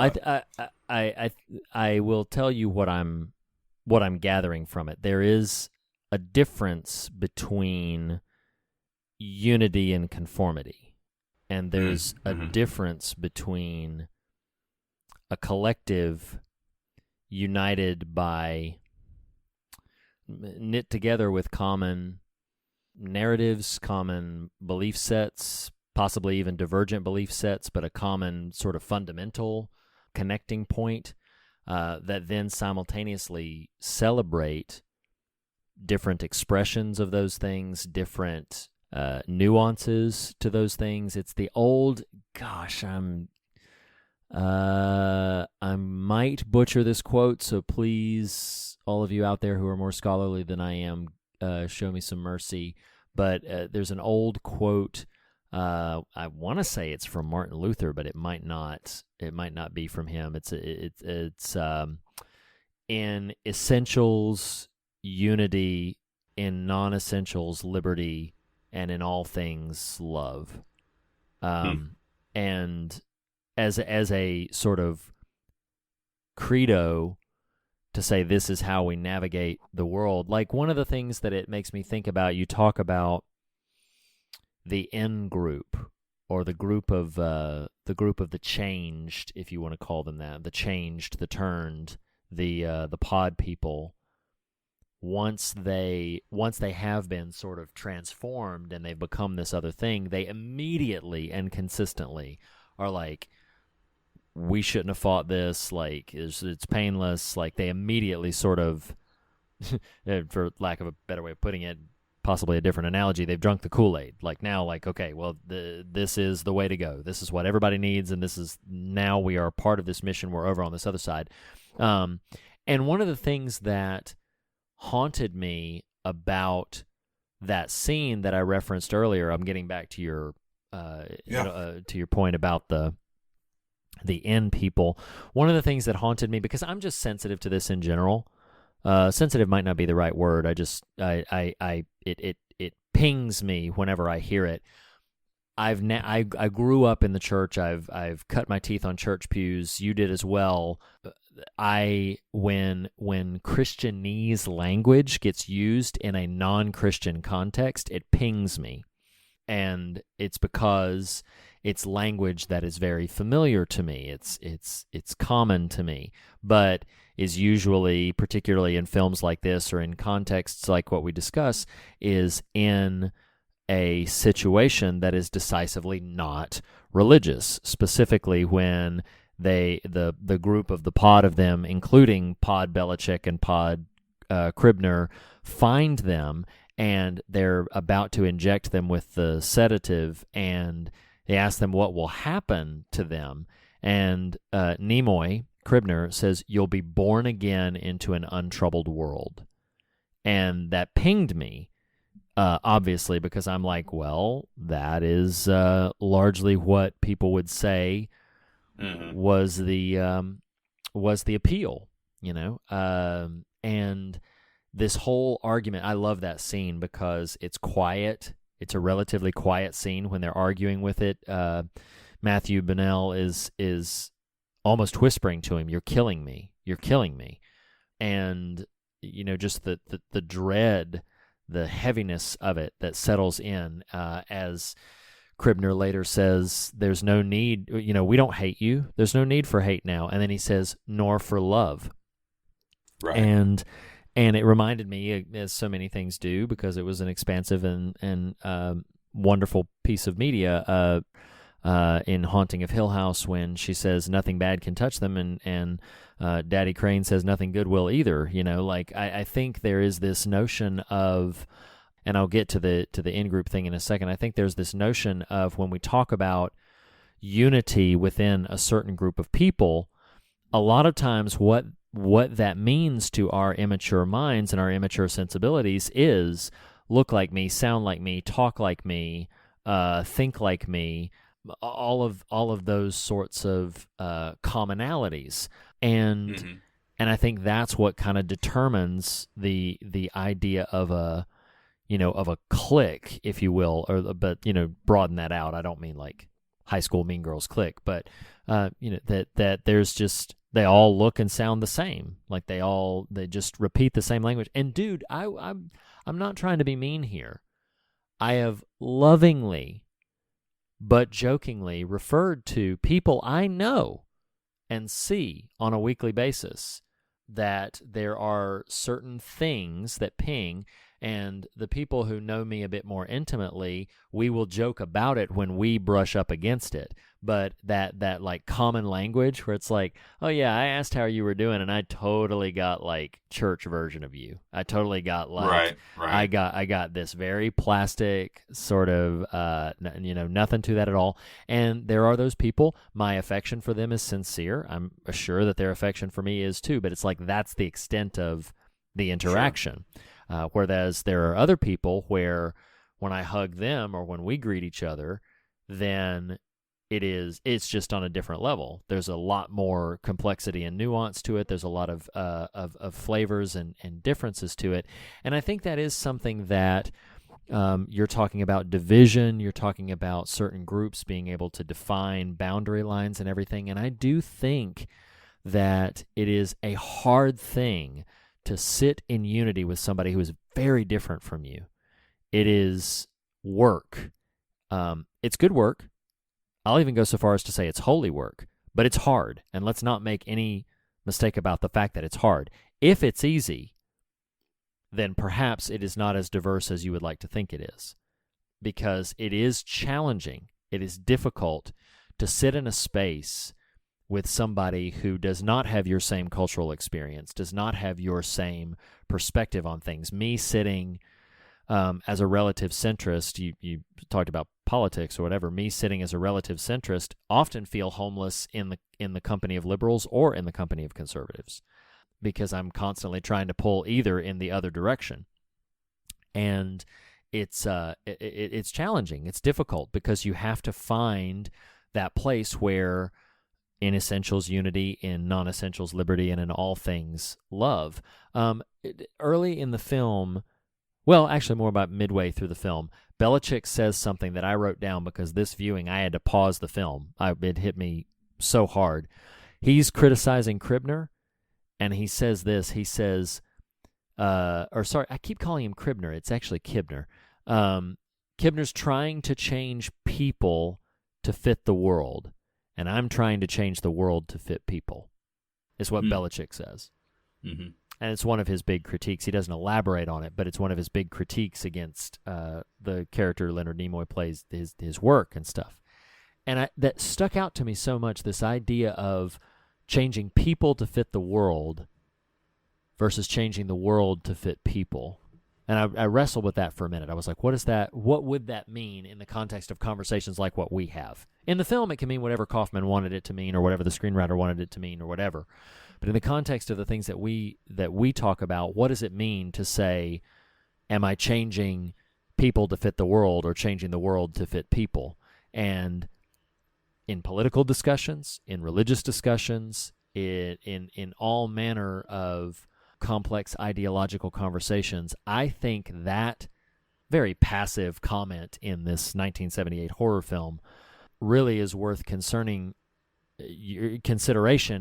I will tell you what I'm gathering from it. There is a difference between unity and conformity, and there's a difference between a collective united by, knit together with common narratives, common belief sets, possibly even divergent belief sets, but a common sort of fundamental connecting point that then simultaneously celebrate different expressions of those things, different nuances to those things. It's the old, gosh, I might butcher this quote, so please, all of you out there who are more scholarly than I am, show me some mercy. But there's an old quote. I want to say it's from Martin Luther, but it might not. It might not be from him. It's in essentials unity, in non-essentials liberty, and in all things love. And as a sort of credo to say this is how we navigate the world. Like, one of the things that it makes me think about, you talk about the in group, or the group of the changed, if you want to call them that, the changed, the turned, the pod people. Once they have been sort of transformed and they've become this other thing, they immediately and consistently are like, we shouldn't have fought this, like, it's painless. Like, they immediately sort of, for lack of a better way of putting it, possibly a different analogy, they've drunk the Kool-Aid. Like, now, like, okay, well, this is the way to go. This is what everybody needs, and this is, now we are part of this mission. We're over on this other side. And one of the things that haunted me about that scene that I referenced earlier, I'm getting back to your to your point about the in people. One of the things that haunted me, because I'm just sensitive to this in general. Sensitive might not be the right word. It pings me whenever I hear it. I grew up in the church. I've cut my teeth on church pews. You did as well. When Christianese language gets used in a non-Christian context, it pings me. And it's because it's language that is very familiar to me. It's common to me, but is usually, particularly in films like this or in contexts like what we discuss, is in a situation that is decisively not religious, specifically when the group of the pod of them, including Pod Belichick and Pod Cribner, find them and they're about to inject them with the sedative, and they ask them what will happen to them, and Nimoy Cribner says, "You'll be born again into an untroubled world." And that pinged me, obviously, because I'm like, well, that is largely what people would say was the appeal, and this whole argument. I love that scene because it's quiet. It's a relatively quiet scene when they're arguing with it. Matthew Bonnell is almost whispering to him, "You're killing me. You're killing me," and just the dread, the heaviness of it that settles in as Cribner later says, "There's no need, we don't hate you. There's no need for hate now." And then he says, "Nor for love." Right. And it reminded me, as so many things do, because it was an expansive and wonderful piece of media in Haunting of Hill House, when she says nothing bad can touch them, and Daddy Crane says nothing good will either. I think there is this notion of, and I'll get to the in-group thing in a second, I think there's this notion of, when we talk about unity within a certain group of people, a lot of times what that means to our immature minds and our immature sensibilities is look like me, sound like me, talk like me, think like me, all of those sorts of commonalities, and I think that's what kind of determines the idea of a clique, if you will, but broaden that out. I don't mean like High School Mean Girls clique, but that there's just, they all look and sound the same, like they just repeat the same language. And dude, I'm not trying to be mean here. I have lovingly but jokingly referred to people I know and see on a weekly basis that there are certain things that ping, and the people who know me a bit more intimately, we will joke about it when we brush up against it. But that like common language where it's like, "Oh yeah, I asked how you were doing, and I totally got like church version of you. I totally got like, right. I got this very plastic sort of, nothing to that at all." And there are those people. My affection for them is sincere. I'm sure that their affection for me is too. But it's like that's the extent of the interaction. Sure. Whereas there are other people where when I hug them or when we greet each other, then it's just on a different level. There's a lot more complexity and nuance to it. There's a lot of flavors and differences to it. And I think that is something that you're talking about division. You're talking about certain groups being able to define boundary lines and everything. And I do think that it is a hard thing to sit in unity with somebody who is very different from you. It is work. It's good work. I'll even go so far as to say it's holy work, but it's hard. And let's not make any mistake about the fact that it's hard. If it's easy, then perhaps it is not as diverse as you would like to think it is, because it is challenging. It is difficult to sit in a space with somebody who does not have your same cultural experience, does not have your same perspective on things. Me sitting as a relative centrist, you talked about politics or whatever, me sitting as a relative centrist often feel homeless in the company of liberals or in the company of conservatives, because I'm constantly trying to pull either in the other direction. And it's challenging. It's difficult because you have to find that place where in essentials unity, in non-essentials liberty, and in all things love. Early in the film, well, actually more about midway through the film, Belichick says something that I wrote down because this viewing I had to pause the film. It hit me so hard. He's criticizing Cribner, and he says this. He says, I keep calling him Cribner. It's actually Kibner. Kibner's trying to change people to fit the world, and I'm trying to change the world to fit people, is what Belichick says. Mm-hmm. And it's one of his big critiques. He doesn't elaborate on it, but it's one of his big critiques against the character Leonard Nimoy plays, his work and stuff. And that stuck out to me so much, this idea of changing people to fit the world versus changing the world to fit people. And I wrestled with that for a minute. I was like, what is that? What would that mean in the context of conversations like what we have? In the film, it can mean whatever Kaufman wanted it to mean, or whatever the screenwriter wanted it to mean, or whatever. But in the context of the things that we talk about, what does it mean to say, am I changing people to fit the world, or changing the world to fit people? And in political discussions, in religious discussions, in all manner of complex ideological conversations, I think that very passive comment in this 1978 horror film really is worth consideration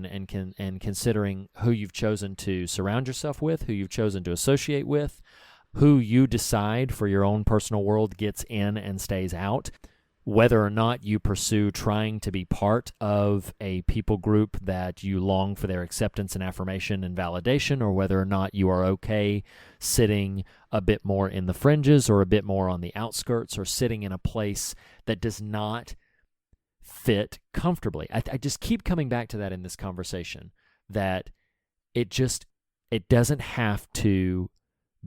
and considering who you've chosen to surround yourself with, who you've chosen to associate with, who you decide for your own personal world gets in and stays out, whether or not you pursue trying to be part of a people group that you long for their acceptance and affirmation and validation, or whether or not you are okay sitting a bit more in the fringes or a bit more on the outskirts, or sitting in a place that does not fit comfortably. I just keep coming back to that in this conversation, that it doesn't have to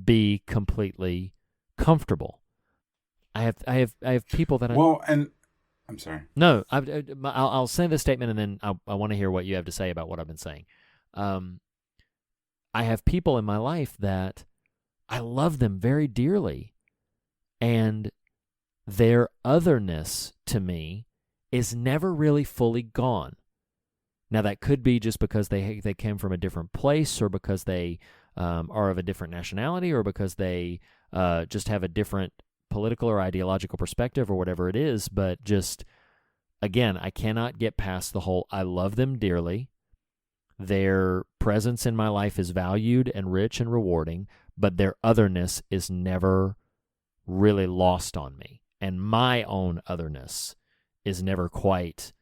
be completely comfortable. I have people that and I'm sorry. No, I'll say this statement, and then I want to hear what you have to say about what I've been saying. I have people in my life that I love them very dearly, and their otherness to me is never really fully gone. Now, that could be just because they came from a different place, or because they are of a different nationality, or because they just have a different political or ideological perspective, or whatever it is. But just, again, I cannot get past the whole, I love them dearly. Their presence in my life is valued and rich and rewarding, but their otherness is never really lost on me. And my own otherness is never quite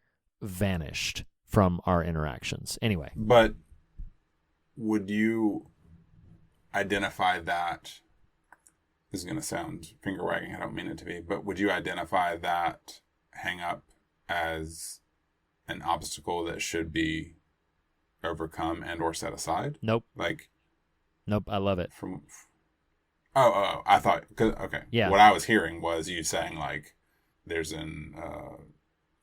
vanished from our interactions. Anyway. But would you identify that? This is going to sound finger wagging. I don't mean it to be, but would you identify that hang up as an obstacle that should be overcome and or set aside? Nope. Nope. I love it. I thought, okay. Yeah. What I was hearing was you saying like there's an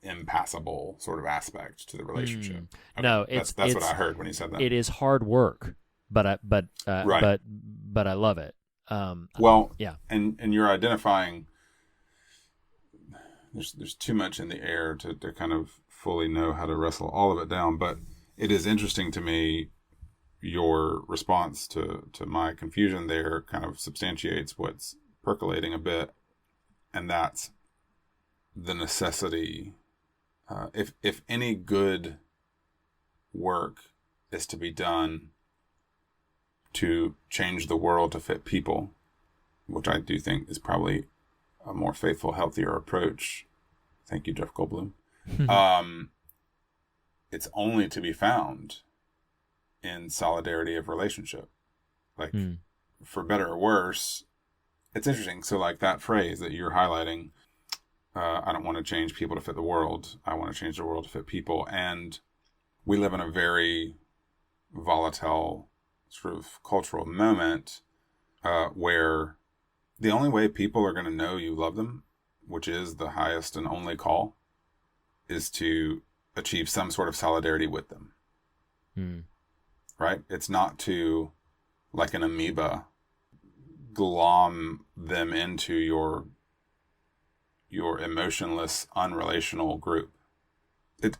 impassable sort of aspect to the relationship. Okay. No, that's what I heard when you said that. It is hard work, but I love it. Yeah. And you're identifying, there's too much in the air to kind of fully know how to wrestle all of it down, but it is interesting to me, your response to my confusion there kind of substantiates what's percolating a bit, and that's the necessity, if any good work is to be done to change the world to fit people, which I do think is probably a more faithful, healthier approach. Thank you, Jeff Goldblum. It's only to be found in solidarity of relationship. Like, for better or worse, it's interesting. So like that phrase that you're highlighting, I don't want to change people to fit the world. I want to change the world to fit people. And we live in a very volatile sort of cultural moment where the only way people are going to know you love them, which is the highest and only call, is to achieve some sort of solidarity with them. Right? It's not to, like an amoeba, glom them into your emotionless, unrelational group. It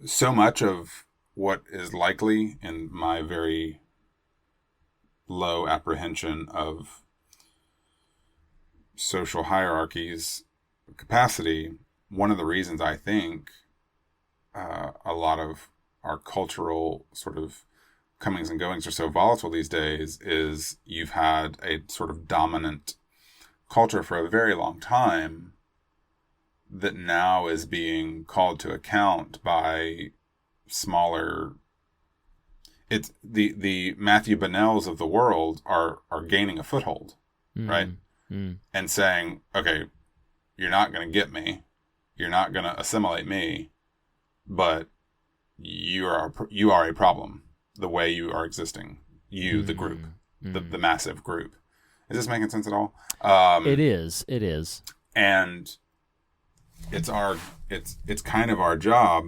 so much of what is likely, in my very low apprehension of social hierarchies capacity, one of the reasons I think a lot of our cultural sort of comings and goings are so volatile these days is you've had a sort of dominant culture for a very long time that now is being called to account by smaller. It's the Matthew Bonnells of the world are gaining a foothold, right? And saying, okay, you're not going to get me, you're not going to assimilate me, but you are a problem the way you are existing. You, the group, the massive group. Is this making sense at all? It is. It is. And it's kind of our job,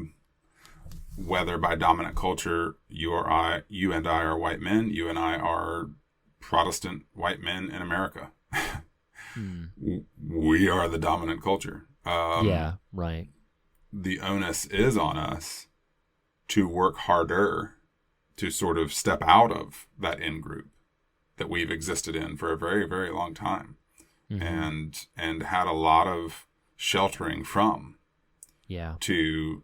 whether by dominant culture you and I are white men, you and I are Protestant white men in America. We are the dominant culture. Yeah, right. The onus is on us to work harder to sort of step out of that in-group that we've existed in for a very, very long time, and had a lot of sheltering from. Yeah. Dude,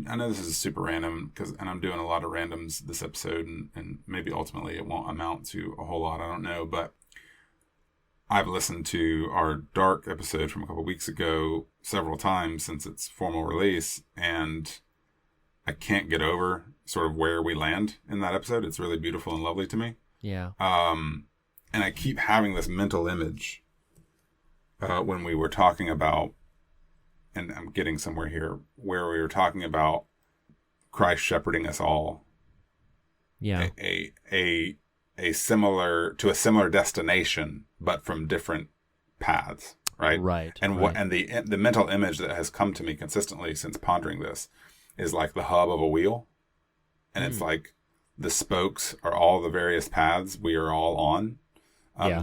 I know this is super random, and I'm doing a lot of randoms this episode, and maybe ultimately it won't amount to a whole lot, I don't know, but I've listened to our Dark episode from a couple weeks ago several times since its formal release, and I can't get over sort of where we land in that episode. It's really beautiful and lovely to me. Yeah. And I keep having this mental image when we were talking about, and I'm getting somewhere here, where we were talking about Christ shepherding us all. Yeah. A similar destination, but from different paths, right? Right. And the mental image that has come to me consistently since pondering this is like the hub of a wheel, and it's like the spokes are all the various paths we are all on.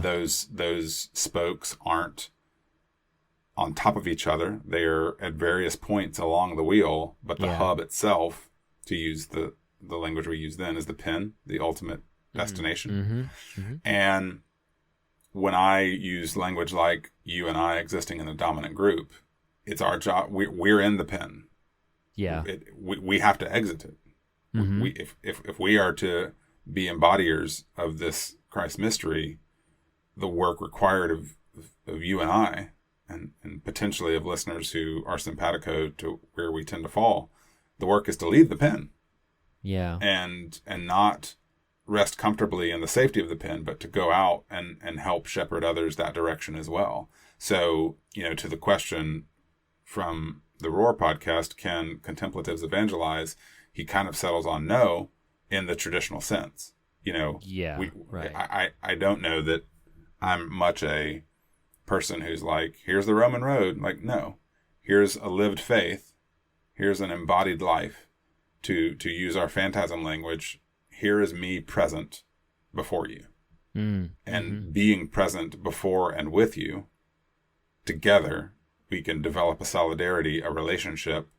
Those spokes aren't on top of each other; they are at various points along the wheel. But the hub itself, to use the language we use then, is the pin, the ultimate destination. And when I use language like you and I existing in a dominant group, it's our job. We're in the pen. Yeah. We have to exit it. If we are to be embodiers of this Christ mystery, the work required of you and I, and potentially of listeners who are simpatico to where we tend to fall, the work is to leave the pen. Yeah. And not rest comfortably in the safety of the pen, but to go out and help shepherd others that direction as well. So, to the question from the Roar podcast, can contemplatives evangelize? He kind of settles on no in the traditional sense. Right. I don't know that I'm much a person who's like, here's the Roman road. Like, no, here's a lived faith. Here's an embodied life. To use our phantasm language, here is me present before you. And being present before and with you, together, we can develop a solidarity, a relationship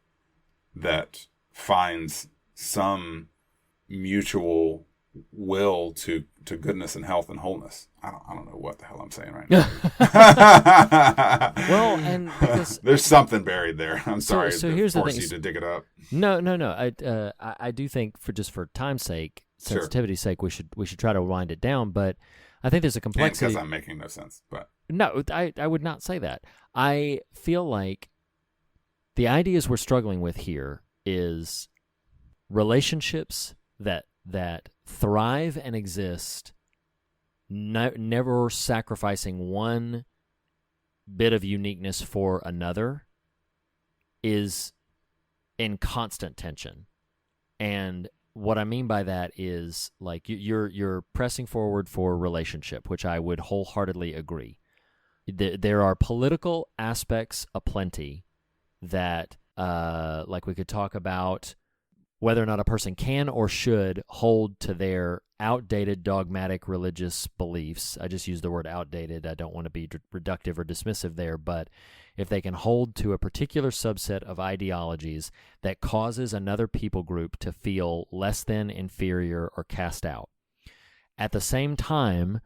that finds some mutual will to goodness and health and wholeness. I don't know what the hell I'm saying right now. Well, and because there's something buried there. I'm sorry so to here's force the you thing. to dig it up. No. I do think for time's sake, sensitivity's sake, we should try to wind it down. But I think there's a complexity. And because I'm making no sense, but no, I would not say that. I feel like the ideas we're struggling with here is relationships that thrive and exist, never sacrificing one bit of uniqueness for another, is in constant tension. And what I mean by that is, like, you're pressing forward for relationship, which I would wholeheartedly agree. There are political aspects aplenty that, like, we could talk about whether or not a person can or should hold to their outdated dogmatic religious beliefs. I just use the word outdated. I don't want to be reductive or dismissive there, but if they can hold to a particular subset of ideologies that causes another people group to feel less than, inferior, or cast out. At the same time,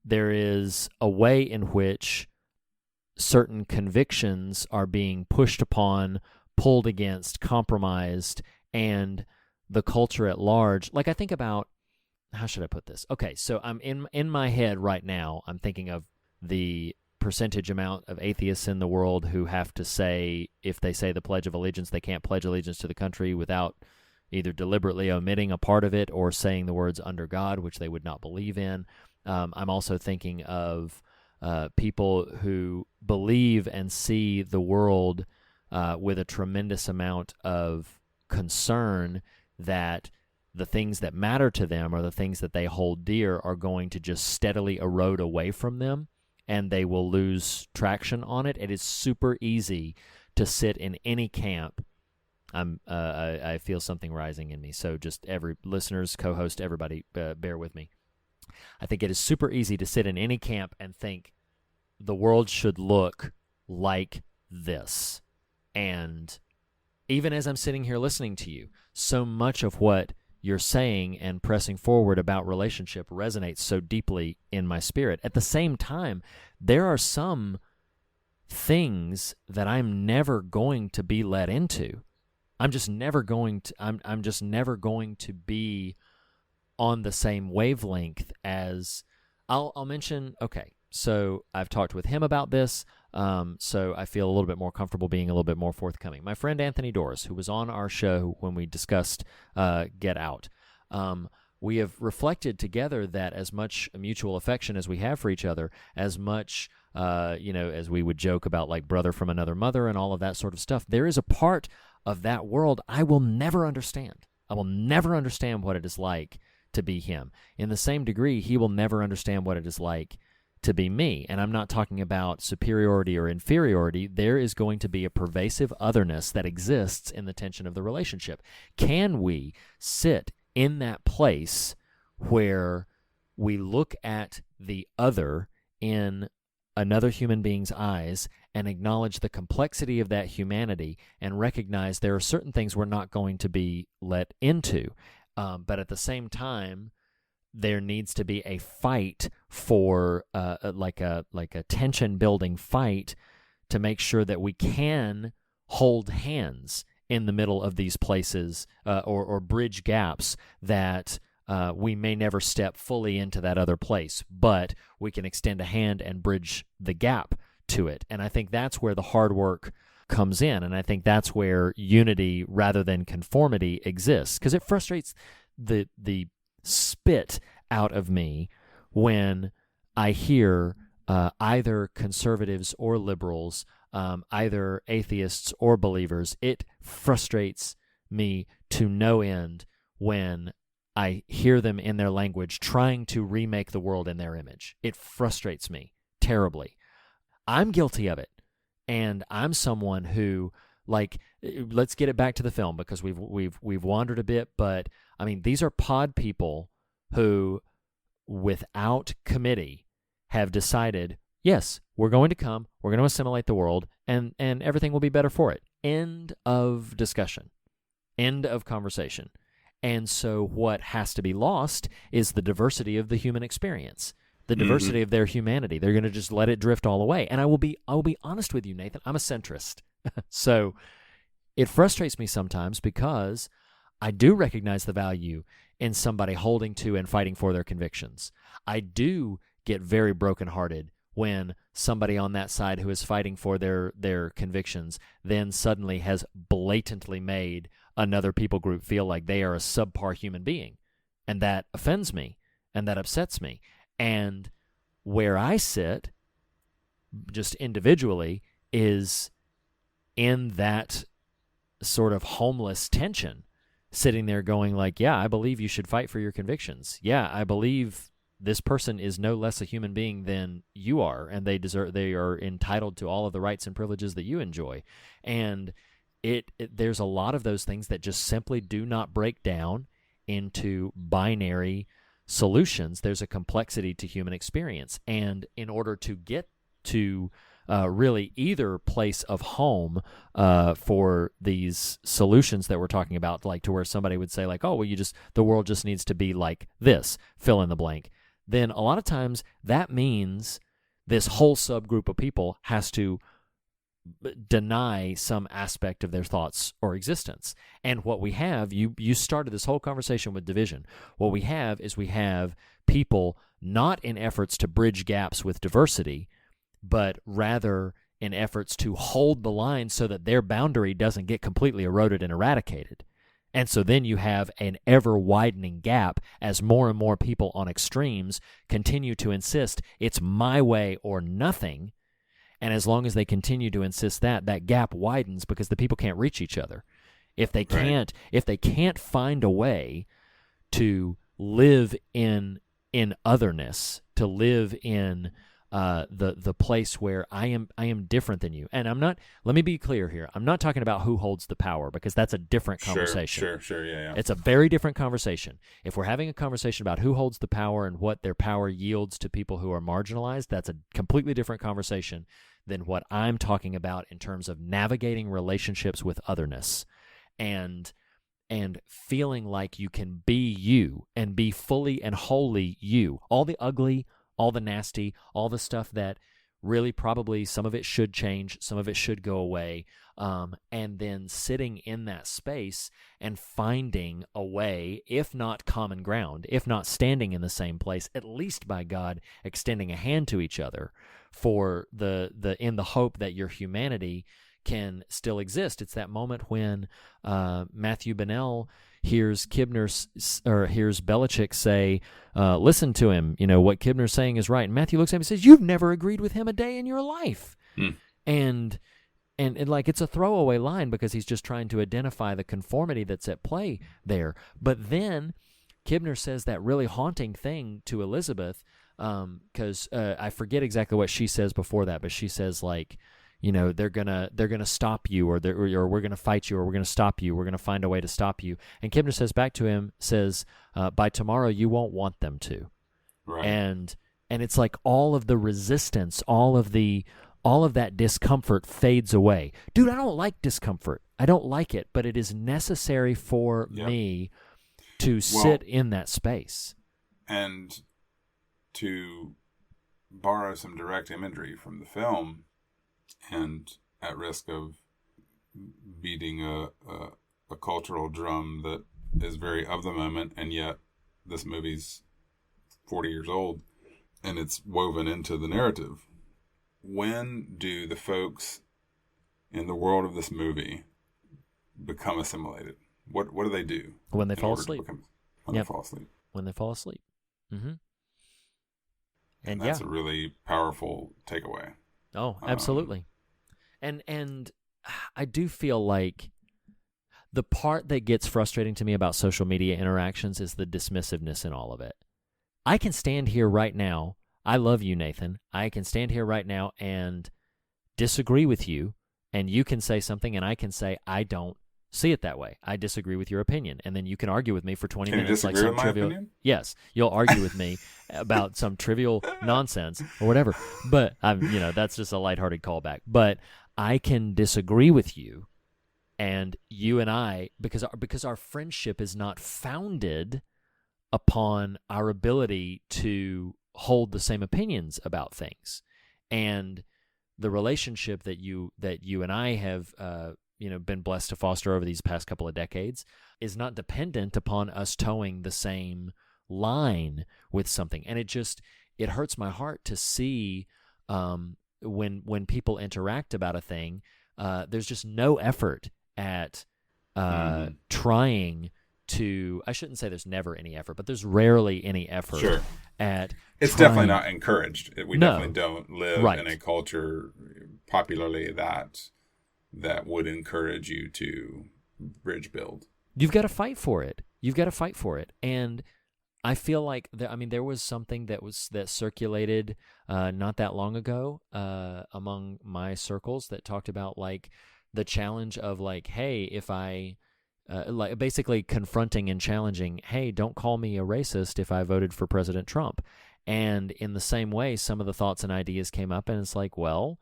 there is a way in which certain convictions are being pushed upon, pulled against, compromised, and the culture at large. Like, I think about, how should I put this? Okay, so I'm in my head right now, I'm thinking of the percentage amount of atheists in the world who have to say, if they say the Pledge of Allegiance, they can't pledge allegiance to the country without either deliberately omitting a part of it or saying the words under God, which they would not believe in. I'm also thinking of people who believe and see the world with a tremendous amount of concern that the things that matter to them or the things that they hold dear are going to just steadily erode away from them, and they will lose traction on it. It is super easy to sit in any camp. I feel something rising in me. So just every listeners, co-host, everybody, bear with me. I think it is super easy to sit in any camp and think the world should look like this. And even as I'm sitting here listening to you, so much of what you're saying and pressing forward about relationship resonates so deeply in my spirit. At the same time, there are some things that I'm never going to be let into. I'm just never going to be on the same wavelength as I'll mention. Okay, so I've talked with him about this, so I feel a little bit more comfortable being a little bit more forthcoming. My friend Anthony Doris, who was on our show when we discussed Get Out, we have reflected together that as much mutual affection as we have for each other, as much as we would joke about like brother from another mother and all of that sort of stuff, there is a part of that world I will never understand. I will never understand what it is like to be him. In the same degree, he will never understand what it is like to be me. And I'm not talking about superiority or inferiority. There is going to be a pervasive otherness that exists in the tension of the relationship. Can we sit in that place where we look at the other in another human being's eyes and acknowledge the complexity of that humanity and recognize there are certain things we're not going to be let into, but at the same time, there needs to be a fight for like a tension building fight to make sure that we can hold hands in the middle of these places or bridge gaps that we may never step fully into that other place, but we can extend a hand and bridge the gap to it. And I think that's where the hard work comes in, and I think that's where unity rather than conformity exists, because it frustrates the spit out of me when I hear either conservatives or liberals, either atheists or believers. It frustrates me to no end when I hear them in their language trying to remake the world in their image. It frustrates me terribly. I'm guilty of it, and I'm someone who, like, let's get it back to the film because we've wandered a bit, but I mean, these are pod people who, without committee, have decided, yes, we're going to come, we're going to assimilate the world, and everything will be better for it. End of discussion. End of conversation. And so what has to be lost is the diversity of the human experience, the diversity of their humanity. They're going to just let it drift all away. And I will be honest with you, Nathan, I'm a centrist. So it frustrates me sometimes because I do recognize the value in somebody holding to and fighting for their convictions. I do get very brokenhearted when somebody on that side who is fighting for their convictions then suddenly has blatantly made another people group feel like they are a subpar human being. And that offends me, and that upsets me. And where I sit, just individually, is in that sort of homeless tension, sitting there going like, yeah, I believe you should fight for your convictions. Yeah, I believe this person is no less a human being than you are, and they are entitled to all of the rights and privileges that you enjoy. And there's a lot of those things that just simply do not break down into binary solutions. There's a complexity to human experience. And in order to get to really either place of home for these solutions that we're talking about, like to where somebody would say like, oh, well, the world just needs to be like this, fill in the blank. Then a lot of times that means this whole subgroup of people has to deny some aspect of their thoughts or existence. And what we have, you started this whole conversation with division. What we have is people not in efforts to bridge gaps with diversity, but rather in efforts to hold the line so that their boundary doesn't get completely eroded and eradicated. And so then you have an ever-widening gap as more and more people on extremes continue to insist it's my way or nothing. And as long as they continue to insist that gap widens because the people can't reach each other. If they can't find a way to live in otherness, to live in the place where I am different than you. And I'm not, let me be clear here, I'm not talking about who holds the power, because that's a different conversation. Sure, yeah. It's a very different conversation. If we're having a conversation about who holds the power and what their power yields to people who are marginalized, that's a completely different conversation than what I'm talking about in terms of navigating relationships with otherness and feeling like you can be you and be fully and wholly you. All the ugly, all the nasty, all the stuff that really probably some of it should change, some of it should go away, and then sitting in that space and finding a way, if not common ground, if not standing in the same place, at least by God extending a hand to each other for in the hope that your humanity can still exist. It's that moment when Matthew Bennell hears Belichick say, listen to him, what Kibner's saying is right. And Matthew looks at him and says, you've never agreed with him a day in your life. And like, it's a throwaway line because he's just trying to identify the conformity that's at play there. But then Kibner says that really haunting thing to Elizabeth, because I forget exactly what she says before that, but she says, like, they're gonna stop you, or we're gonna fight you, or we're gonna stop you. We're gonna find a way to stop you. And Kibner says back to him, by tomorrow you won't want them to. Right. And it's like all of the resistance, all of that discomfort fades away. Dude, I don't like discomfort. I don't like it, but it is necessary for me to sit in that space. And to borrow some direct imagery from the film, and at risk of beating a cultural drum that is very of the moment, and yet this movie's 40 years old, and it's woven into the narrative. When do the folks in the world of this movie become assimilated? What do they do? When they fall asleep. When they fall asleep. When they fall asleep. Mm-hmm. And that's a really powerful takeaway. Oh, absolutely. And I do feel like the part that gets frustrating to me about social media interactions is the dismissiveness in all of it. I can stand here right now. I love you, Nathan. I can stand here right now and disagree with you, and you can say something, and I can say, I don't see it that way. I disagree with your opinion. And then you can argue with me for 20 minutes like some trivial. Opinion? Yes, you'll argue with me about some trivial nonsense or whatever. But that's just a lighthearted callback. But I can disagree with you, and you and I, because our friendship is not founded upon our ability to hold the same opinions about things. And the relationship that you and I have been blessed to foster over these past couple of decades is not dependent upon us towing the same line with something. And it hurts my heart to see when people interact about a thing, there's just no effort at trying to, I shouldn't say there's never any effort, but there's rarely any effort at it's trying. Definitely not encouraged. We definitely don't live in a culture popularly that would encourage you to bridge build. You've got to fight for it. And I feel like there was something that circulated not that long ago among my circles that talked about like the challenge of like, hey, if I like basically confronting and challenging, hey, don't call me a racist if I voted for President Trump. And in the same way, some of the thoughts and ideas came up, and it's like, well,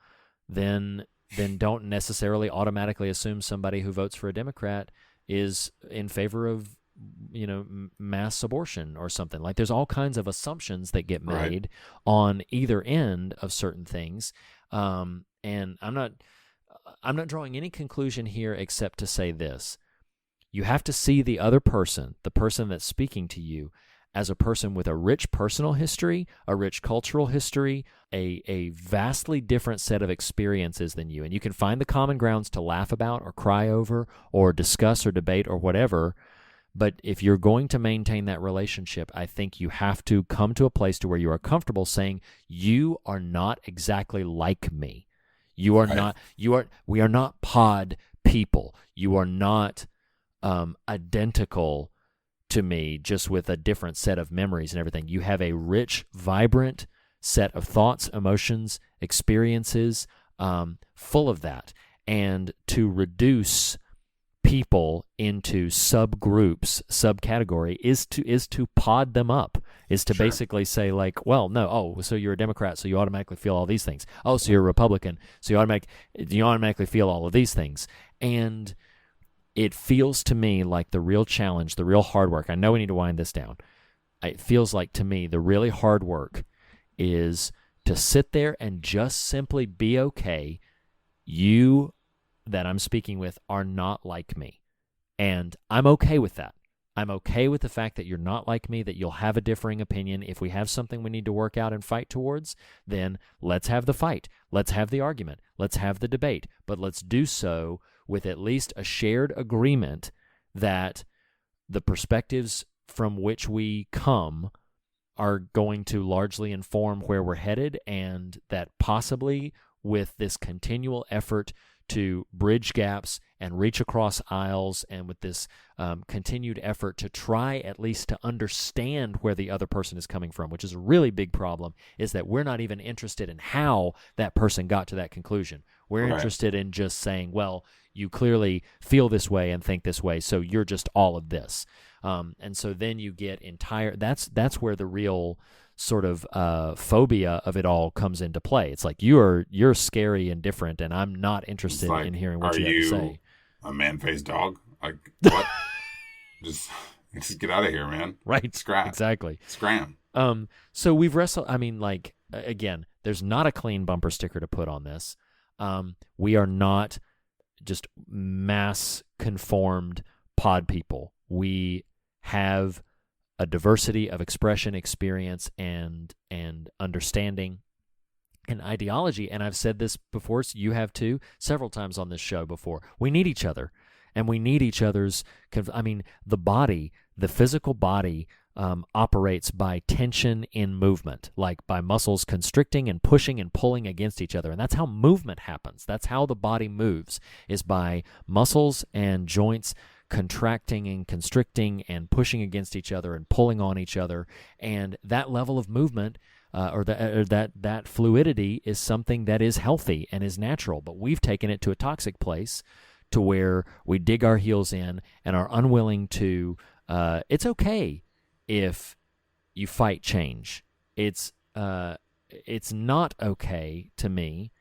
then don't necessarily automatically assume somebody who votes for a Democrat is in favor of mass abortion or something. Like there's all kinds of assumptions that get made on either end of certain things. And I'm not drawing any conclusion here except to say this. You have to see the other person, the person that's speaking to you, as a person with a rich personal history, a rich cultural history, a vastly different set of experiences than you. And you can find the common grounds to laugh about or cry over or discuss or debate or whatever. But if you're going to maintain that relationship, I think you have to come to a place to where you are comfortable saying, you are not exactly like me. You are not, we are not pod people. You are not identical to me, just with a different set of memories and everything. You have a rich, vibrant set of thoughts, emotions, experiences, full of that. And to reduce people into subgroups, subcategory, is to pod them up, is to basically say, like, well, no, so you're a Democrat, so you automatically feel all these things. Oh, so you're a Republican, so you automatically feel all of these things. And it feels to me like the real challenge, the real hard work, I know we need to wind this down. It feels like to me the really hard work is to sit there and just simply be okay. You that I'm speaking with are not like me. And I'm okay with that. I'm okay with the fact that you're not like me, that you'll have a differing opinion. If we have something we need to work out and fight towards, then let's have the fight. Let's have the argument. Let's have the debate. But let's do so with at least a shared agreement that the perspectives from which we come are going to largely inform where we're headed, and that possibly with this continual effort to bridge gaps and reach across aisles, and with this continued effort to try at least to understand where the other person is coming from, which is a really big problem, is that we're not even interested in how that person got to that conclusion. We're interested in just saying, well, you clearly feel this way and think this way, so you're just all of this. And so then you get that's where the real sort of phobia of it all comes into play. It's like you're scary and different, and I'm not interested in hearing what you have to say. Are you a man-faced dog? Like, what? just get out of here, man. Right. Scrap. Exactly. Scram. So we've wrestled. I mean, like, again, there's not a clean bumper sticker to put on this. We are not just mass conformed pod people. We have a diversity of expression, experience, and understanding and ideology. And I've said this before, so you have too, several times on this show before. We need each other, and we need each other's. The body, the physical body, operates by tension in movement, like by muscles constricting and pushing and pulling against each other. And that's how movement happens. That's how the body moves, is by muscles and joints contracting and constricting and pushing against each other and pulling on each other. And that level of movement that fluidity is something that is healthy and is natural. But we've taken it to a toxic place to where we dig our heels in and are unwilling to it's okay if you fight change. It's not okay to me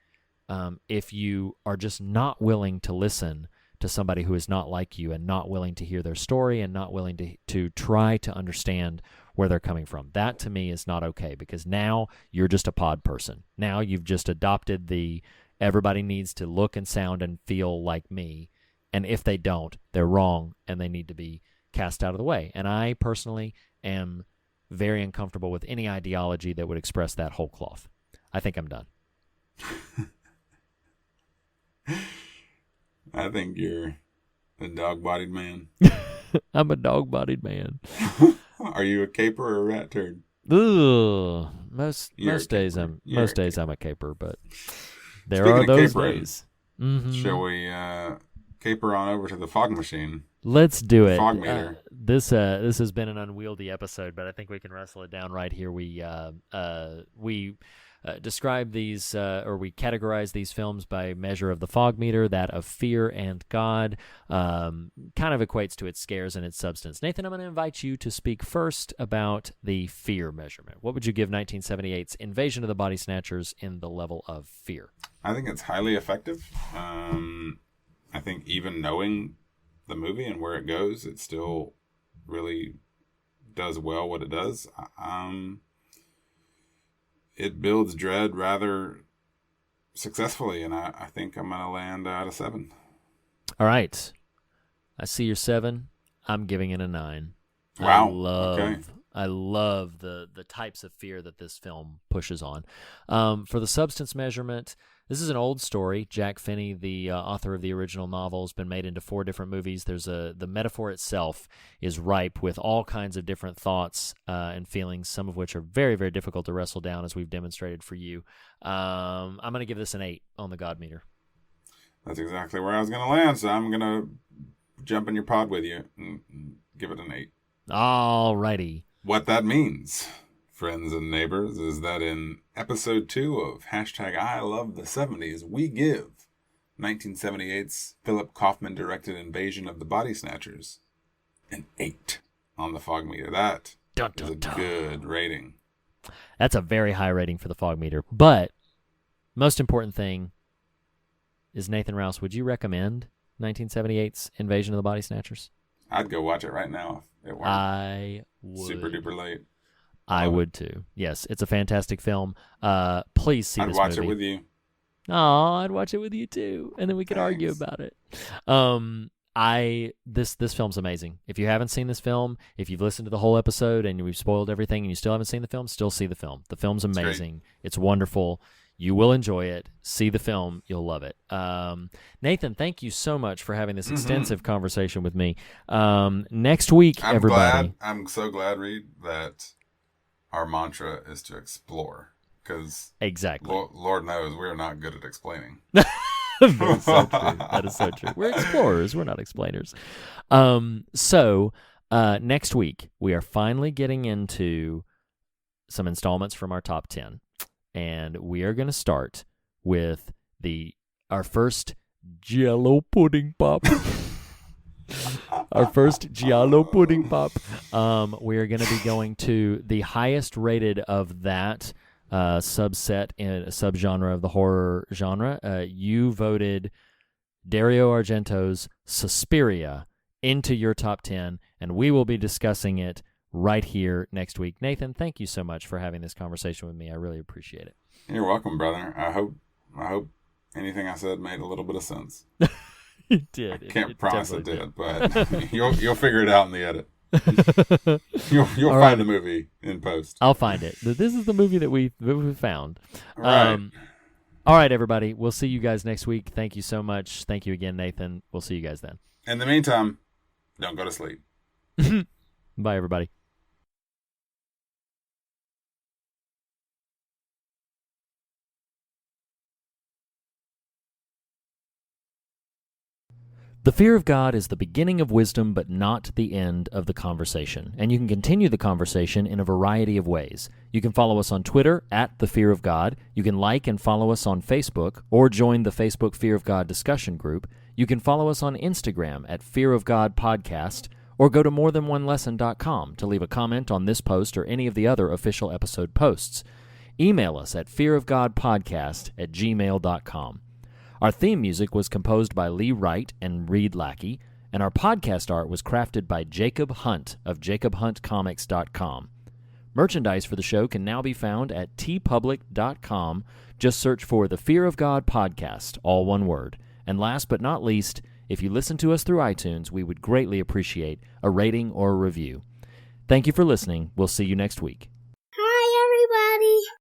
if you are just not willing to listen to somebody who is not like you, and not willing to hear their story, and not willing to try to understand where they're coming from. That to me is not okay, because now you're just a pod person. Now you've just adopted the everybody needs to look and sound and feel like me, and if they don't, they're wrong and they need to be cast out of the way. And I personally am very uncomfortable with any ideology that would express that whole cloth. I think I'm done. I think you're a dog-bodied man. I'm a dog-bodied man. Are you a caper or a rat turd? Ugh. Most days I'm a caper, but there are those days. Mm-hmm. Shall we caper on over to the fog machine? Let's do it. Fog meter. This has been an unwieldy episode, but I think we can wrestle it down right here. We describe these, or we categorize these films by measure of the fog meter, that of fear and God, kind of equates to its scares and its substance. Nathan, I'm going to invite you to speak first about the fear measurement. What would you give 1978's Invasion of the Body Snatchers in the level of fear? I think it's highly effective. I think even knowing the movie and where it goes, it still really does well what it does. It builds dread rather successfully, and I think I'm going to land at a 7. All right. I see your 7. I'm giving it a 9. Wow. I love the types of fear that this film pushes on. For the substance measurement, this is an old story. Jack Finney, the author of the original novel, has been made into 4 different movies. The metaphor itself is ripe with all kinds of different thoughts and feelings, some of which are very, very difficult to wrestle down, as we've demonstrated for you. I'm going to give this an 8 on the God meter. That's exactly where I was going to land, so I'm going to jump in your pod with you and give it an 8. Alrighty. What that means, friends and neighbors, is that in episode 2 of hashtag I Love the 70s, we give 1978's Philip Kaufman directed Invasion of the Body Snatchers an 8 on the fog meter. That is a good rating. That's a very high rating for the fog meter. But most important thing is, Nathan Rouse, would you recommend 1978's Invasion of the Body Snatchers? I'd go watch it right now if it weren't I would. super duper late. I would too. Yes, it's a fantastic film. Please see this movie. I'd watch it with you. Oh, I'd watch it with you too, and then we could argue about it. This film's amazing. If you haven't seen this film, if you've listened to the whole episode and we've spoiled everything and you still haven't seen the film, still see the film. The film's amazing. It's wonderful. You will enjoy it. See the film. You'll love it. Nathan, thank you so much for having this extensive conversation with me. Next week, everybody. I'm so glad, Reed, that our mantra is to explore. Because exactly. Lord knows we're not good at explaining. That is so true. That is so true. We're explorers. We're not explainers. So next week, we are finally getting into some installments from our top 10. And we are going to start with our first Jell-O pudding pop. Our first Jell-O pudding pop. We are going to be going to the highest rated of that subset in a subgenre of the horror genre. You voted Dario Argento's Suspiria into your top 10, and we will be discussing it right here next week. Nathan, thank you so much for having this conversation with me. I really appreciate it. You're welcome, brother. I hope anything I said made a little bit of sense. It did. I can't promise it did, but you'll figure it out in the edit. You'll find the movie in post. I'll find it. This is the movie that we found. Right. All right, everybody. We'll see you guys next week. Thank you so much. Thank you again, Nathan. We'll see you guys then. In the meantime, don't go to sleep. Bye, everybody. The fear of God is the beginning of wisdom, but not the end of the conversation. And you can continue the conversation in a variety of ways. You can follow us on Twitter @TheFearOfGod. You can like and follow us on Facebook, or join the Facebook Fear of God discussion group. You can follow us on Instagram @FearOfGodPodcast, or go to morethanonelesson.com to leave a comment on this post or any of the other official episode posts. Email us at fearofgodpodcast@gmail.com. Our theme music was composed by Lee Wright and Reed Lackey, and our podcast art was crafted by Jacob Hunt of jacobhuntcomics.com. Merchandise for the show can now be found at tpublic.com. Just search for The Fear of God Podcast, all one word. And last but not least, if you listen to us through iTunes, we would greatly appreciate a rating or a review. Thank you for listening. We'll see you next week.